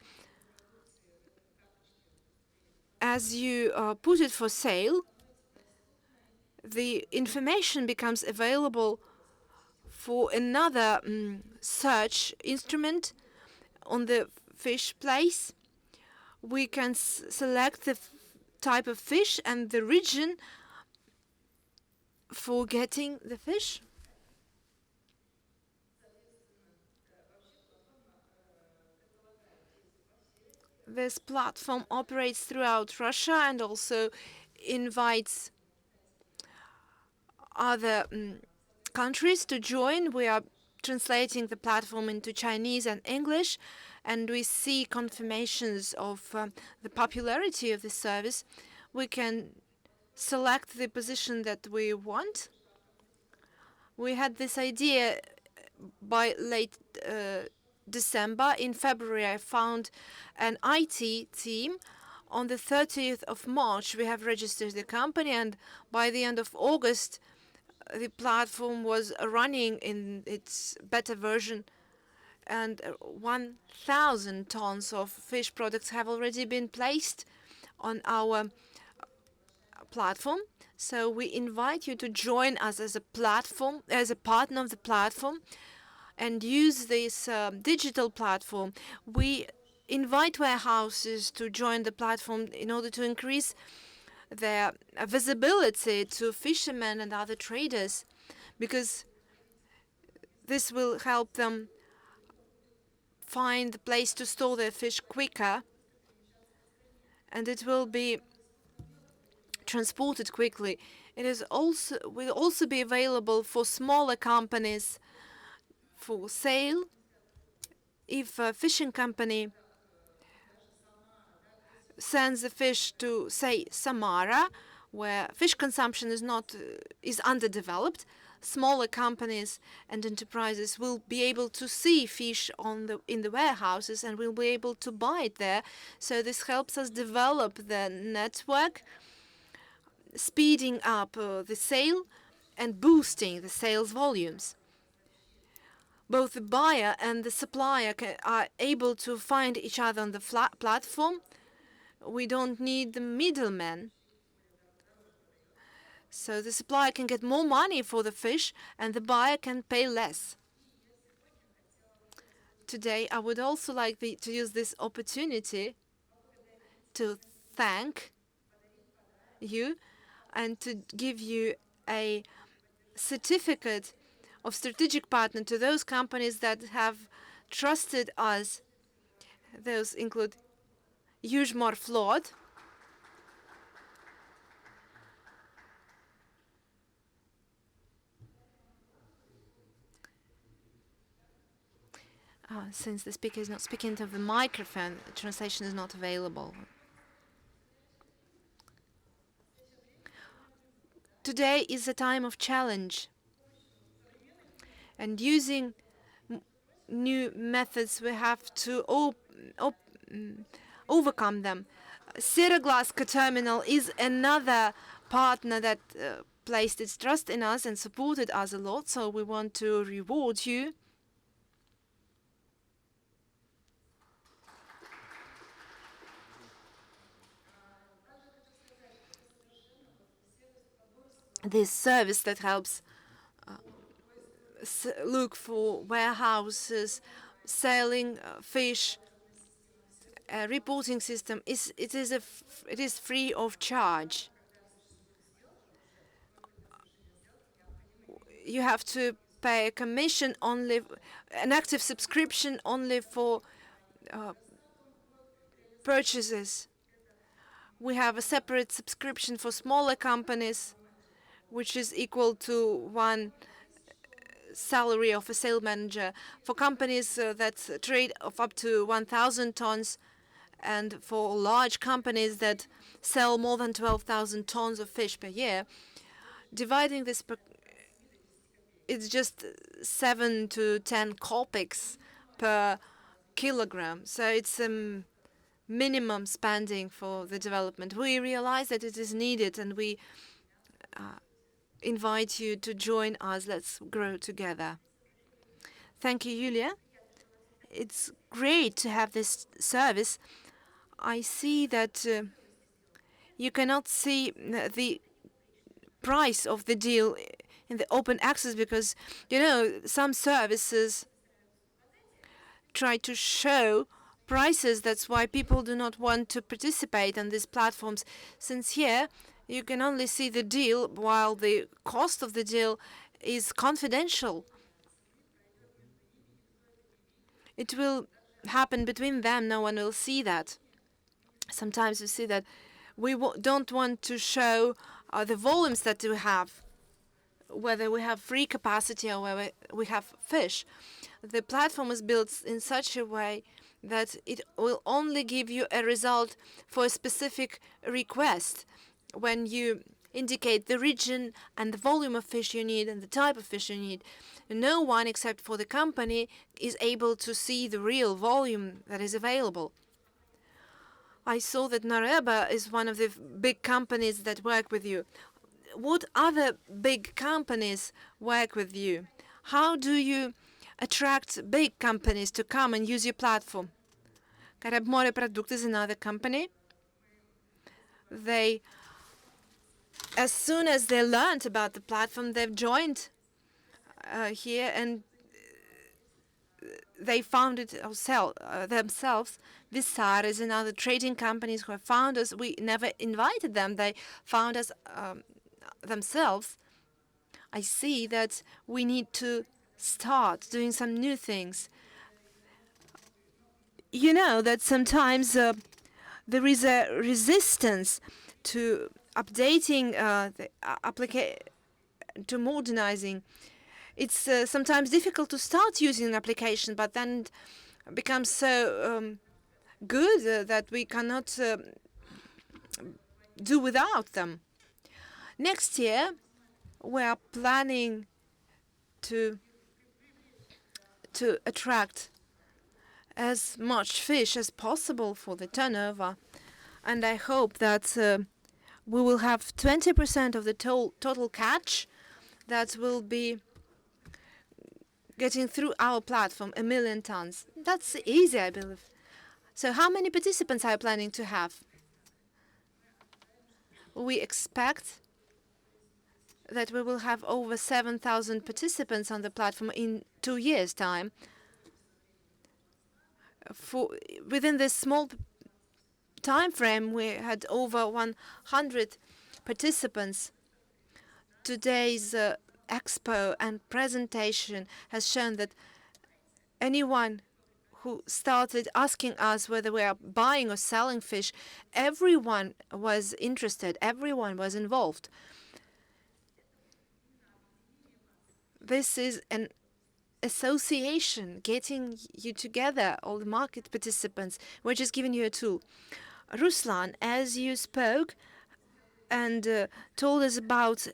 As you put it for sale, the information becomes available for another search instrument on the fish place. We can select the type of fish and the region for getting the fish. This platform operates throughout Russia and also invites other countries to join. We are translating the platform into Chinese and English, and we see confirmations of the popularity of this service. We can select the position that we want. We had this idea by late December. In February, I found an IT team. On the 30th of March, we have registered the company, and by the end of August, the platform was running in its beta version, and 1,000 tons of fish products have already been placed on our platform. So we invite you to join us as a platform, as a partner of the platform, and use this digital platform. We invite warehouses to join the platform in order to increase their visibility to fishermen and other traders, because this will help them find the place to store their fish quicker, and it will be transported quickly. It is also will also be available for smaller companies for sale. If a fishing company sends the fish to, say, Samara, where fish consumption is underdeveloped, smaller companies and enterprises will be able to see fish in the warehouses and will be able to buy it there. So this helps us develop the network, speeding up the sale and boosting the sales volumes. Both the buyer and the supplier are able to find each other on the platform. We don't need the middleman. So the supplier can get more money for the fish and the buyer can pay less. Today, I would also like to use this opportunity to thank you and to give you a certificate of strategic partner to those companies that have trusted us. Those include Yuzhmor Flot, since the speaker is not speaking into the microphone, the translation is not available. Today is a time of challenge, and using new methods, we have to overcome them. Seroglaska Terminal is another partner that placed its trust in us and supported us a lot, so we want to reward you. This service that helps look for warehouses selling fish. A reporting system it is free of charge. You have to pay a commission only, an active subscription only for purchases. We have a separate subscription for smaller companies, which is equal to one salary of a sales manager. For companies that trade of up to 1,000 tons, and for large companies that sell more than 12,000 tons of fish per year, dividing this it's just 7 to 10 kopecks per kilogram. So it's minimum spending for the development. We realize that it is needed, and we invite you to join us. Let's grow together. Thank you, Julia. It's great to have this service. I see that you cannot see the price of the deal in the open access because, you know, some services try to show prices. That's why people do not want to participate on these platforms, since here you can only see the deal while the cost of the deal is confidential. It will happen between them. No one will see that. Sometimes you see that we don't want to show the volumes that we have, whether we have free capacity or whether we have fish. The platform is built in such a way that it will only give you a result for a specific request. When you indicate the region and the volume of fish you need and the type of fish you need, no one except for the company is able to see the real volume that is available. I saw that Nareba is one of the big companies that work with you. What other big companies work with you? How do you attract big companies to come and use your platform? Carib More Product is another company. As soon as they learned about the platform, they've joined here, and they found it themselves. Visar is another trading companies who have found us. We never invited them. They found us themselves. I see that we need to start doing some new things. you know that sometimes there is a resistance to updating the to modernizing. It's sometimes difficult to start using an application, but then it becomes so good that we cannot do without them. Next year, we are planning to attract as much fish as possible for the turnover, and I hope that we will have 20% of the total catch that will be getting through our platform, 1 million tons. That's easy, I believe. So how many participants are you planning to have? We expect that we will have over 7,000 participants on the platform in 2 years' time. Within this small time frame, we had over 100 participants. Today's expo and presentation has shown that anyone who started asking us whether we are buying or selling fish, everyone was interested, everyone was involved. This is an association getting you together, all the market participants. We're just giving you a tool. Ruslan, as you spoke and told us about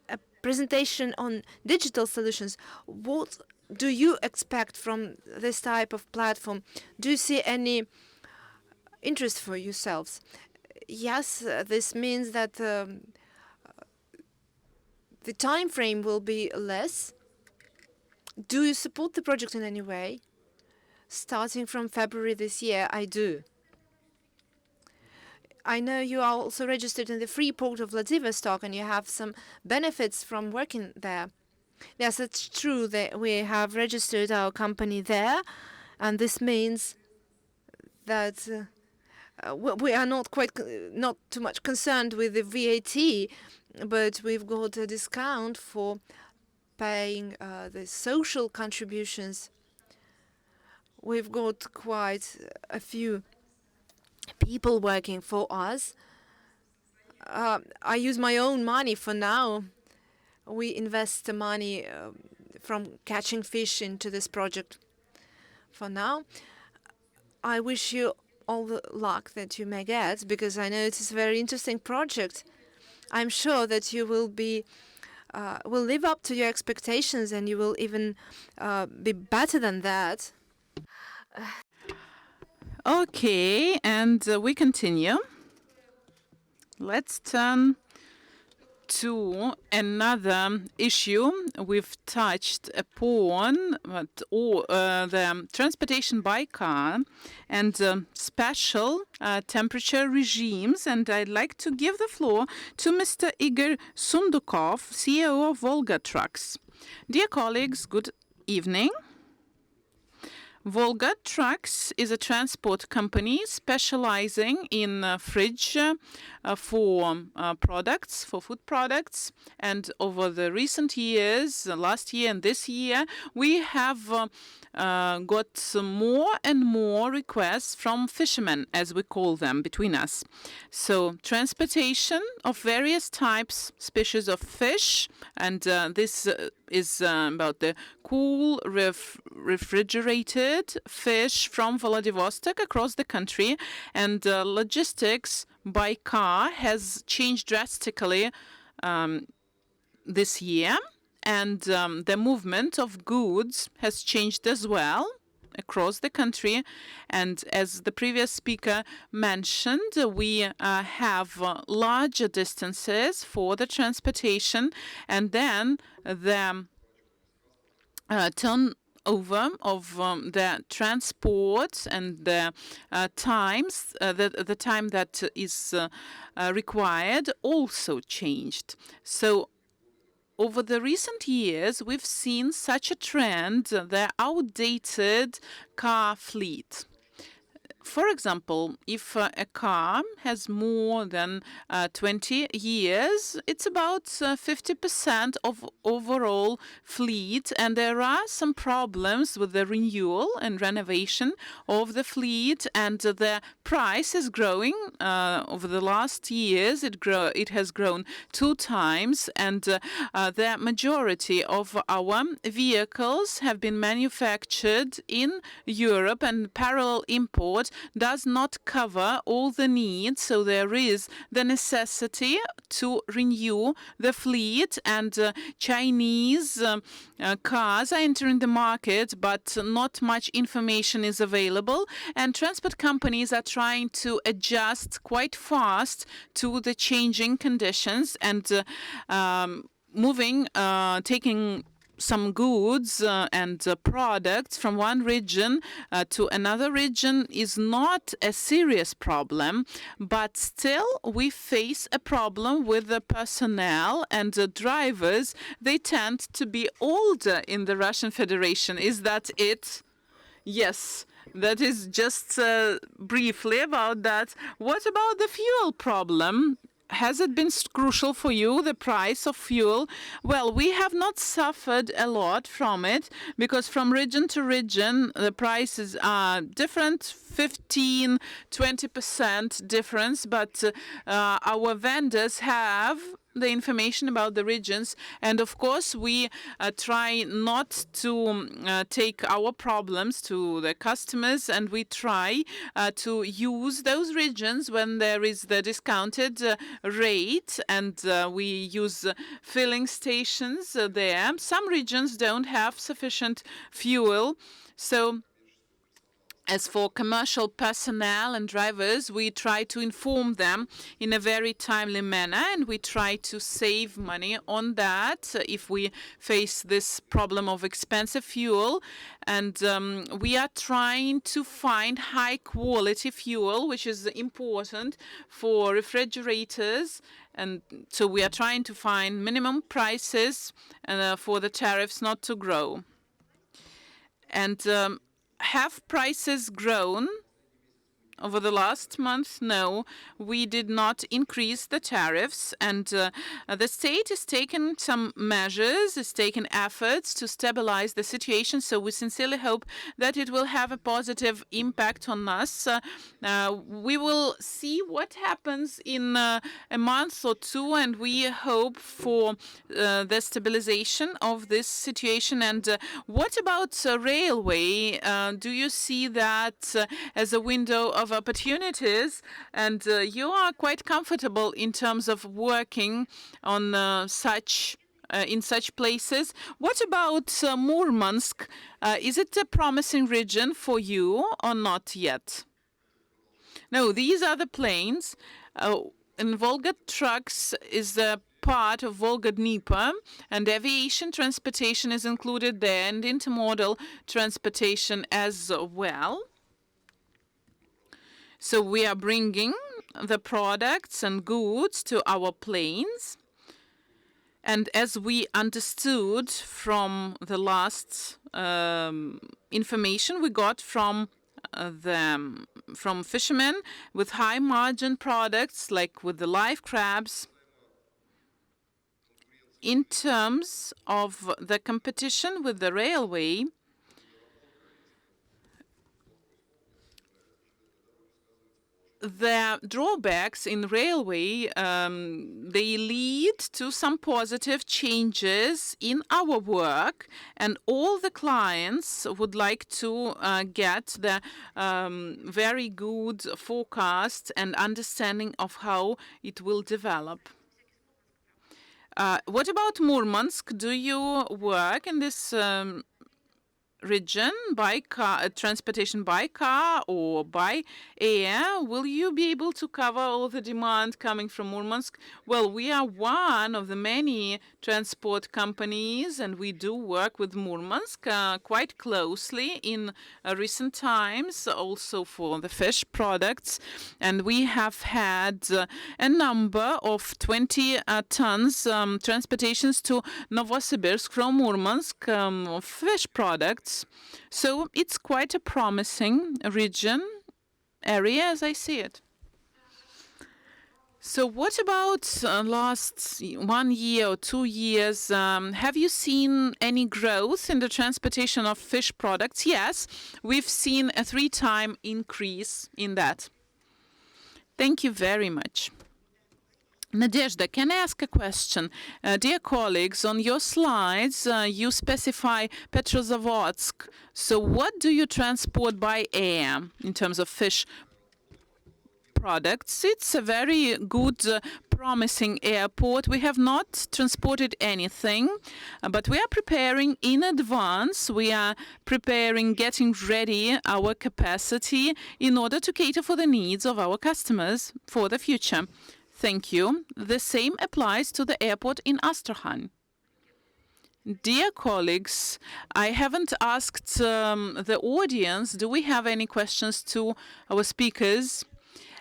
a presentation on digital solutions, what do you expect from this type of platform? Do you see any interest for yourselves? Yes, this means that the time frame will be less. Do you support the project in any way? Starting from February this year, I do. I know you are also registered in the free port of Vladivostok and you have some benefits from working there. Yes, it's true that we have registered our company there, and this means that we are not too much concerned with the VAT, but we've got a discount for paying the social contributions. We've got quite a few people working for us. I use my own money for now. We invest the money from catching fish into this project for now. I wish you all the luck that you may get, because I know it is a very interesting project. I'm sure that you will live up to your expectations, and you will even be better than that. Okay, and we continue. Let's turn to another issue we've touched upon, the transportation by car and special temperature regimes. And I'd like to give the floor to Mr. Igor Sundukov, CEO of Volga Trucks. Dear colleagues, good evening. Volga Trucks is a transport company specializing in fridge for products, for food products. And over the recent years, last year and this year, we have got more and more requests from fishermen, as we call them, between us. So transportation of various types, species of fish, and this is about the cool, refrigerated fish from Vladivostok across the country. And logistics by car has changed drastically this year. And the movement of goods has changed as well across the country. And as the previous speaker mentioned, we have larger distances for the transportation, and then the turnover of the transport and the times, the time that is required also changed. So over the recent years, we've seen such a trend, the outdated car fleet. For example, if a car has more than 20 years, it's about 50% of overall fleet, and there are some problems with the renewal and renovation of the fleet, and the price is growing. Over the last years, it has grown 2 times, and the majority of our vehicles have been manufactured in Europe, and parallel import does not cover all the needs, so there is the necessity to renew the fleet, and Chinese cars are entering the market, but not much information is available, and transport companies are trying to adjust quite fast to the changing conditions, and taking some goods and products from one region to another region is not a serious problem, but still we face a problem with the personnel and the drivers. They tend to be older in the Russian Federation. Is that it? Yes. That is just briefly about that. What about the fuel problem? Has it been crucial for you, the price of fuel? Well, we have not suffered a lot from it, because from region to region, the prices are different, 15, 20% difference, but our vendors have the information about the regions, and of course we try not to take our problems to the customers, and we try to use those regions when there is the discounted rate, and we use filling stations there. Some regions don't have sufficient fuel, so as for commercial personnel and drivers, we try to inform them in a very timely manner, and we try to save money on that if we face this problem of expensive fuel. And we are trying to find high quality fuel, which is important for refrigerators. And so we are trying to find minimum prices for the tariffs not to grow. And have prices grown over the last month? No, we did not increase the tariffs, and the state has taken some measures, has taken efforts to stabilize the situation, so we sincerely hope that it will have a positive impact on us. We will see what happens in a month or two, and we hope for the stabilization of this situation. And what about railway? Do you see that as a window of opportunities, and you are quite comfortable in terms of working on in such places? What about Murmansk? Is it a promising region for you or not yet? No, these are the planes. And Volga Trucks is a part of Volga-Dnieper, and aviation transportation is included there, and intermodal transportation as well. So we are bringing the products and goods to our planes. And as we understood from the last information we got from fishermen with high margin products, like with the live crabs, in terms of the competition with the railway, the drawbacks in railway, they lead to some positive changes in our work, and all the clients would like to get the very good forecast and understanding of how it will develop. What about Murmansk? Do you work in this region by car, transportation by car or by air? Will you be able to cover all the demand coming from Murmansk? Well, we are one of the many transport companies, and we do work with Murmansk quite closely in recent times, also for the fish products. And we have had a number of 20 tons transportations to Novosibirsk from Murmansk of fish products. So it's quite a promising region, area as I see it. So what about last 1 year or 2 years? Have you seen any growth in the transportation of fish products? Yes, we've seen a 3-time increase in that. Thank you very much. Nadezhda, can I ask a question? Dear colleagues, on your slides, you specify Petrozavodsk. So what do you transport by air in terms of fish products? It's a very good, promising airport. We have not transported anything, but we are preparing in advance. We are preparing, getting ready our capacity in order to cater for the needs of our customers for the future. Thank you. The same applies to the airport in Astrakhan. Dear colleagues, I haven't asked the audience, do we have any questions to our speakers?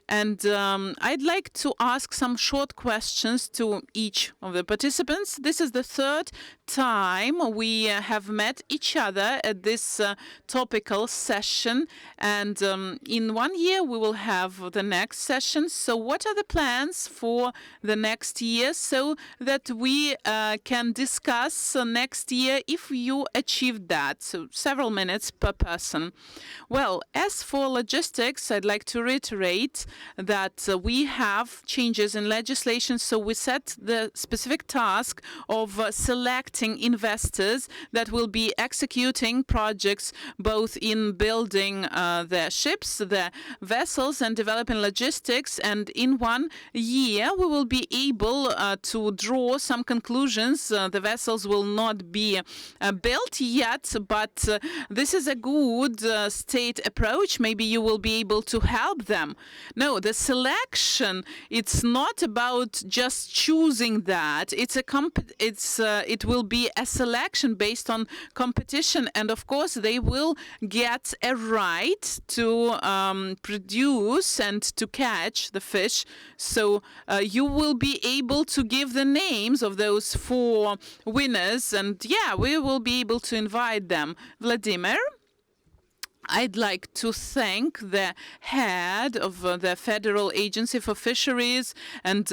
And I'd like to ask some short questions to each of the participants. This is the 3rd time we have met each other at this topical session. And in 1 year, we will have the next session. So what are the plans for the next year so that we can discuss next year if you achieved that? So several minutes per person. Well, as for logistics, I'd like to reiterate that we have changes in legislation. So we set the specific task of selecting investors that will be executing projects both in building the ships, the vessels, and developing logistics. And in 1 year, we will be able to draw some conclusions. The vessels will not be built yet, but this is a good state approach. Maybe you will be able to help them. No, the selection, it's not about just choosing that. It will be a selection based on competition, and of course they will get a right to produce and to catch the fish. So you will be able to give the names of those 4 winners, and yeah, we will be able to invite them. Vladimir? I'd like to thank the head of the Federal Agency for Fisheries, and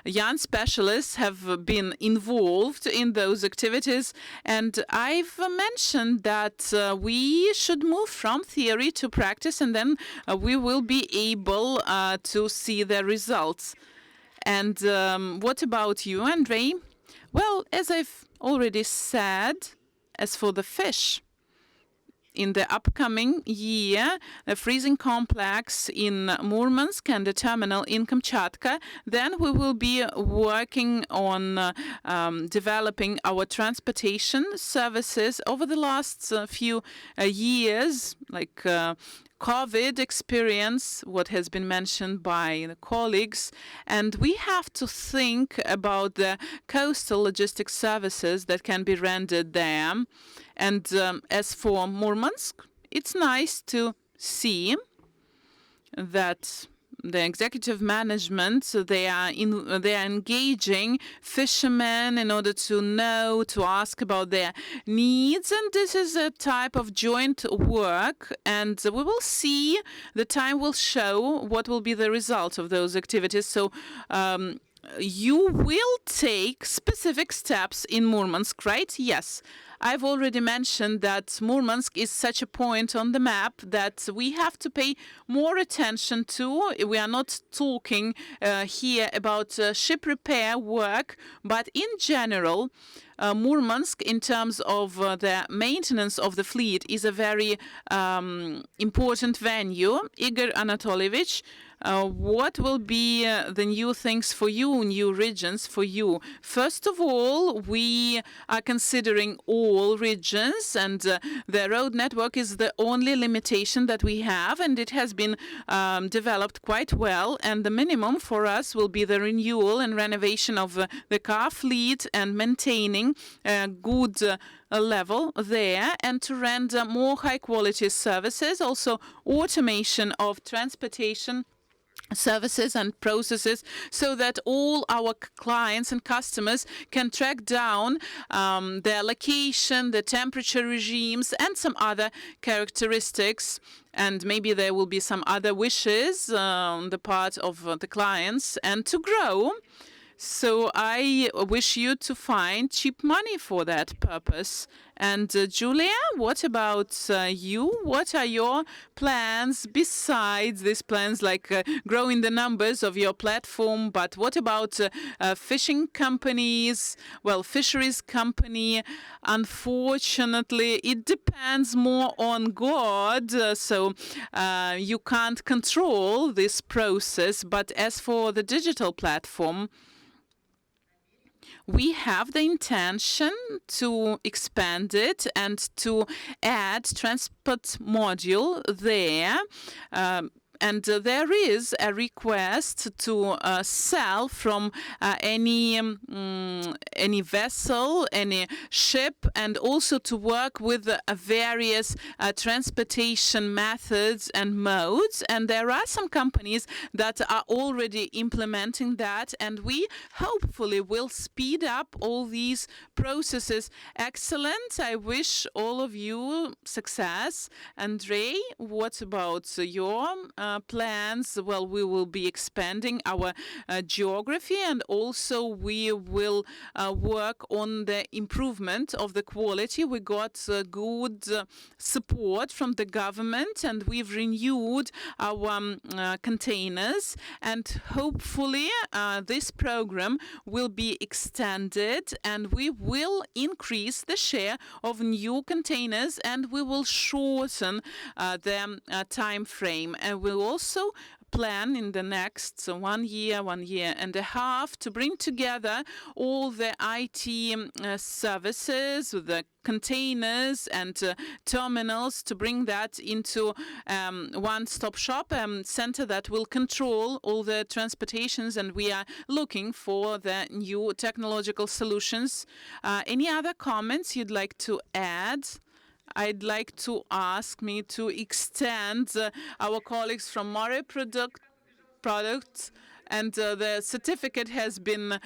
young specialists have been involved in those activities. And I've mentioned that we should move from theory to practice, and then we will be able to see the results. And what about you, Andrei? Well, as I've already said, as for the fish, in the upcoming year, a freezing complex in Murmansk and a terminal in Kamchatka. Then we will be working on developing our transportation services over the last few years, like COVID experience, what has been mentioned by the colleagues, and we have to think about the coastal logistics services that can be rendered there. And as for Murmansk, it's nice to see that the executive management, they are engaging fishermen in order to know, to ask about their needs, and this is a type of joint work, and we will see, the time will show what will be the result of those activities. So you will take specific steps in Murmansk, right? Yes. I've already mentioned that Murmansk is such a point on the map that we have to pay more attention to. We are not talking here about ship repair work, but in general, Murmansk, in terms of the maintenance of the fleet, is a very important venue. Igor Anatolievich, what will be the new things for you, new regions for you? First of all, we are considering all regions, and the road network is the only limitation that we have, and it has been developed quite well. And the minimum for us will be the renewal and renovation of the car fleet and maintaining a good level there, and to render more high quality services, also automation of transportation services and processes so that all our clients and customers can track down their location, the temperature regimes, and some other characteristics. And maybe there will be some other wishes on the part of the clients and to grow. So I wish you to find cheap money for that purpose. And Julia, what about you? What are your plans besides these plans, like growing the numbers of your platform? But what about fishing companies? Well, fisheries company, unfortunately, it depends more on God. So you can't control this process. But as for the digital platform, we have the intention to expand it and to add transport module there. And there is a request to sell from any vessel, any ship, and also to work with various transportation methods and modes. And there are some companies that are already implementing that, and we hopefully will speed up all these processes. Excellent. I wish all of you success. Andrei, what about your plans? Well, we will be expanding our geography, and also we will work on the improvement of the quality. We got good support from the government, and we've renewed our containers, and hopefully this program will be extended, and we will increase the share of new containers, and we will shorten the time frame. And we'll also plan in the next 1 year, 1.5 years to bring together all the IT services, the containers and terminals, to bring that into one-stop shop center that will control all the transportations, and we are looking for the new technological solutions. Any other comments you'd like to add? I'd like to ask me to extend our colleagues from More Products, and the certificate has been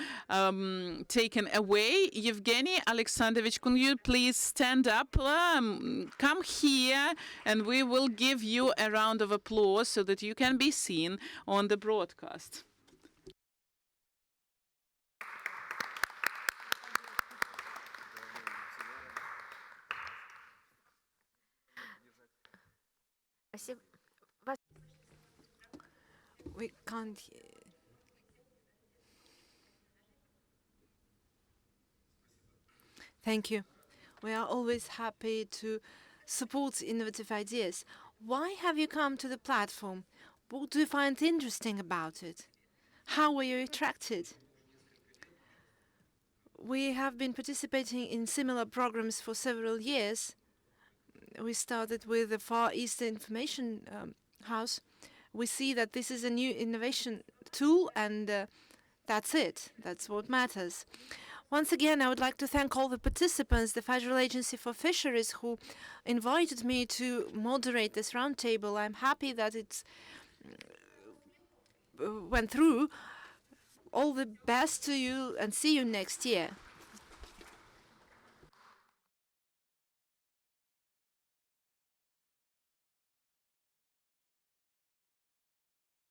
taken away. Evgeny Alexandrovich, can you please stand up? Come here, and we will give you a round of applause so that you can be seen on the broadcast. We can't. Thank you. We are always happy to support innovative ideas. Why have you come to the platform? What do you find interesting about it? How were you attracted? We have been participating in similar programs for several years. We started with the Far East Information House. We see that this is a new innovation tool, and that's it. That's what matters. Once again, I would like to thank all the participants, the Federal Agency for Fisheries, who invited me to moderate this roundtable. I'm happy that it went through. All the best to you, and see you next year.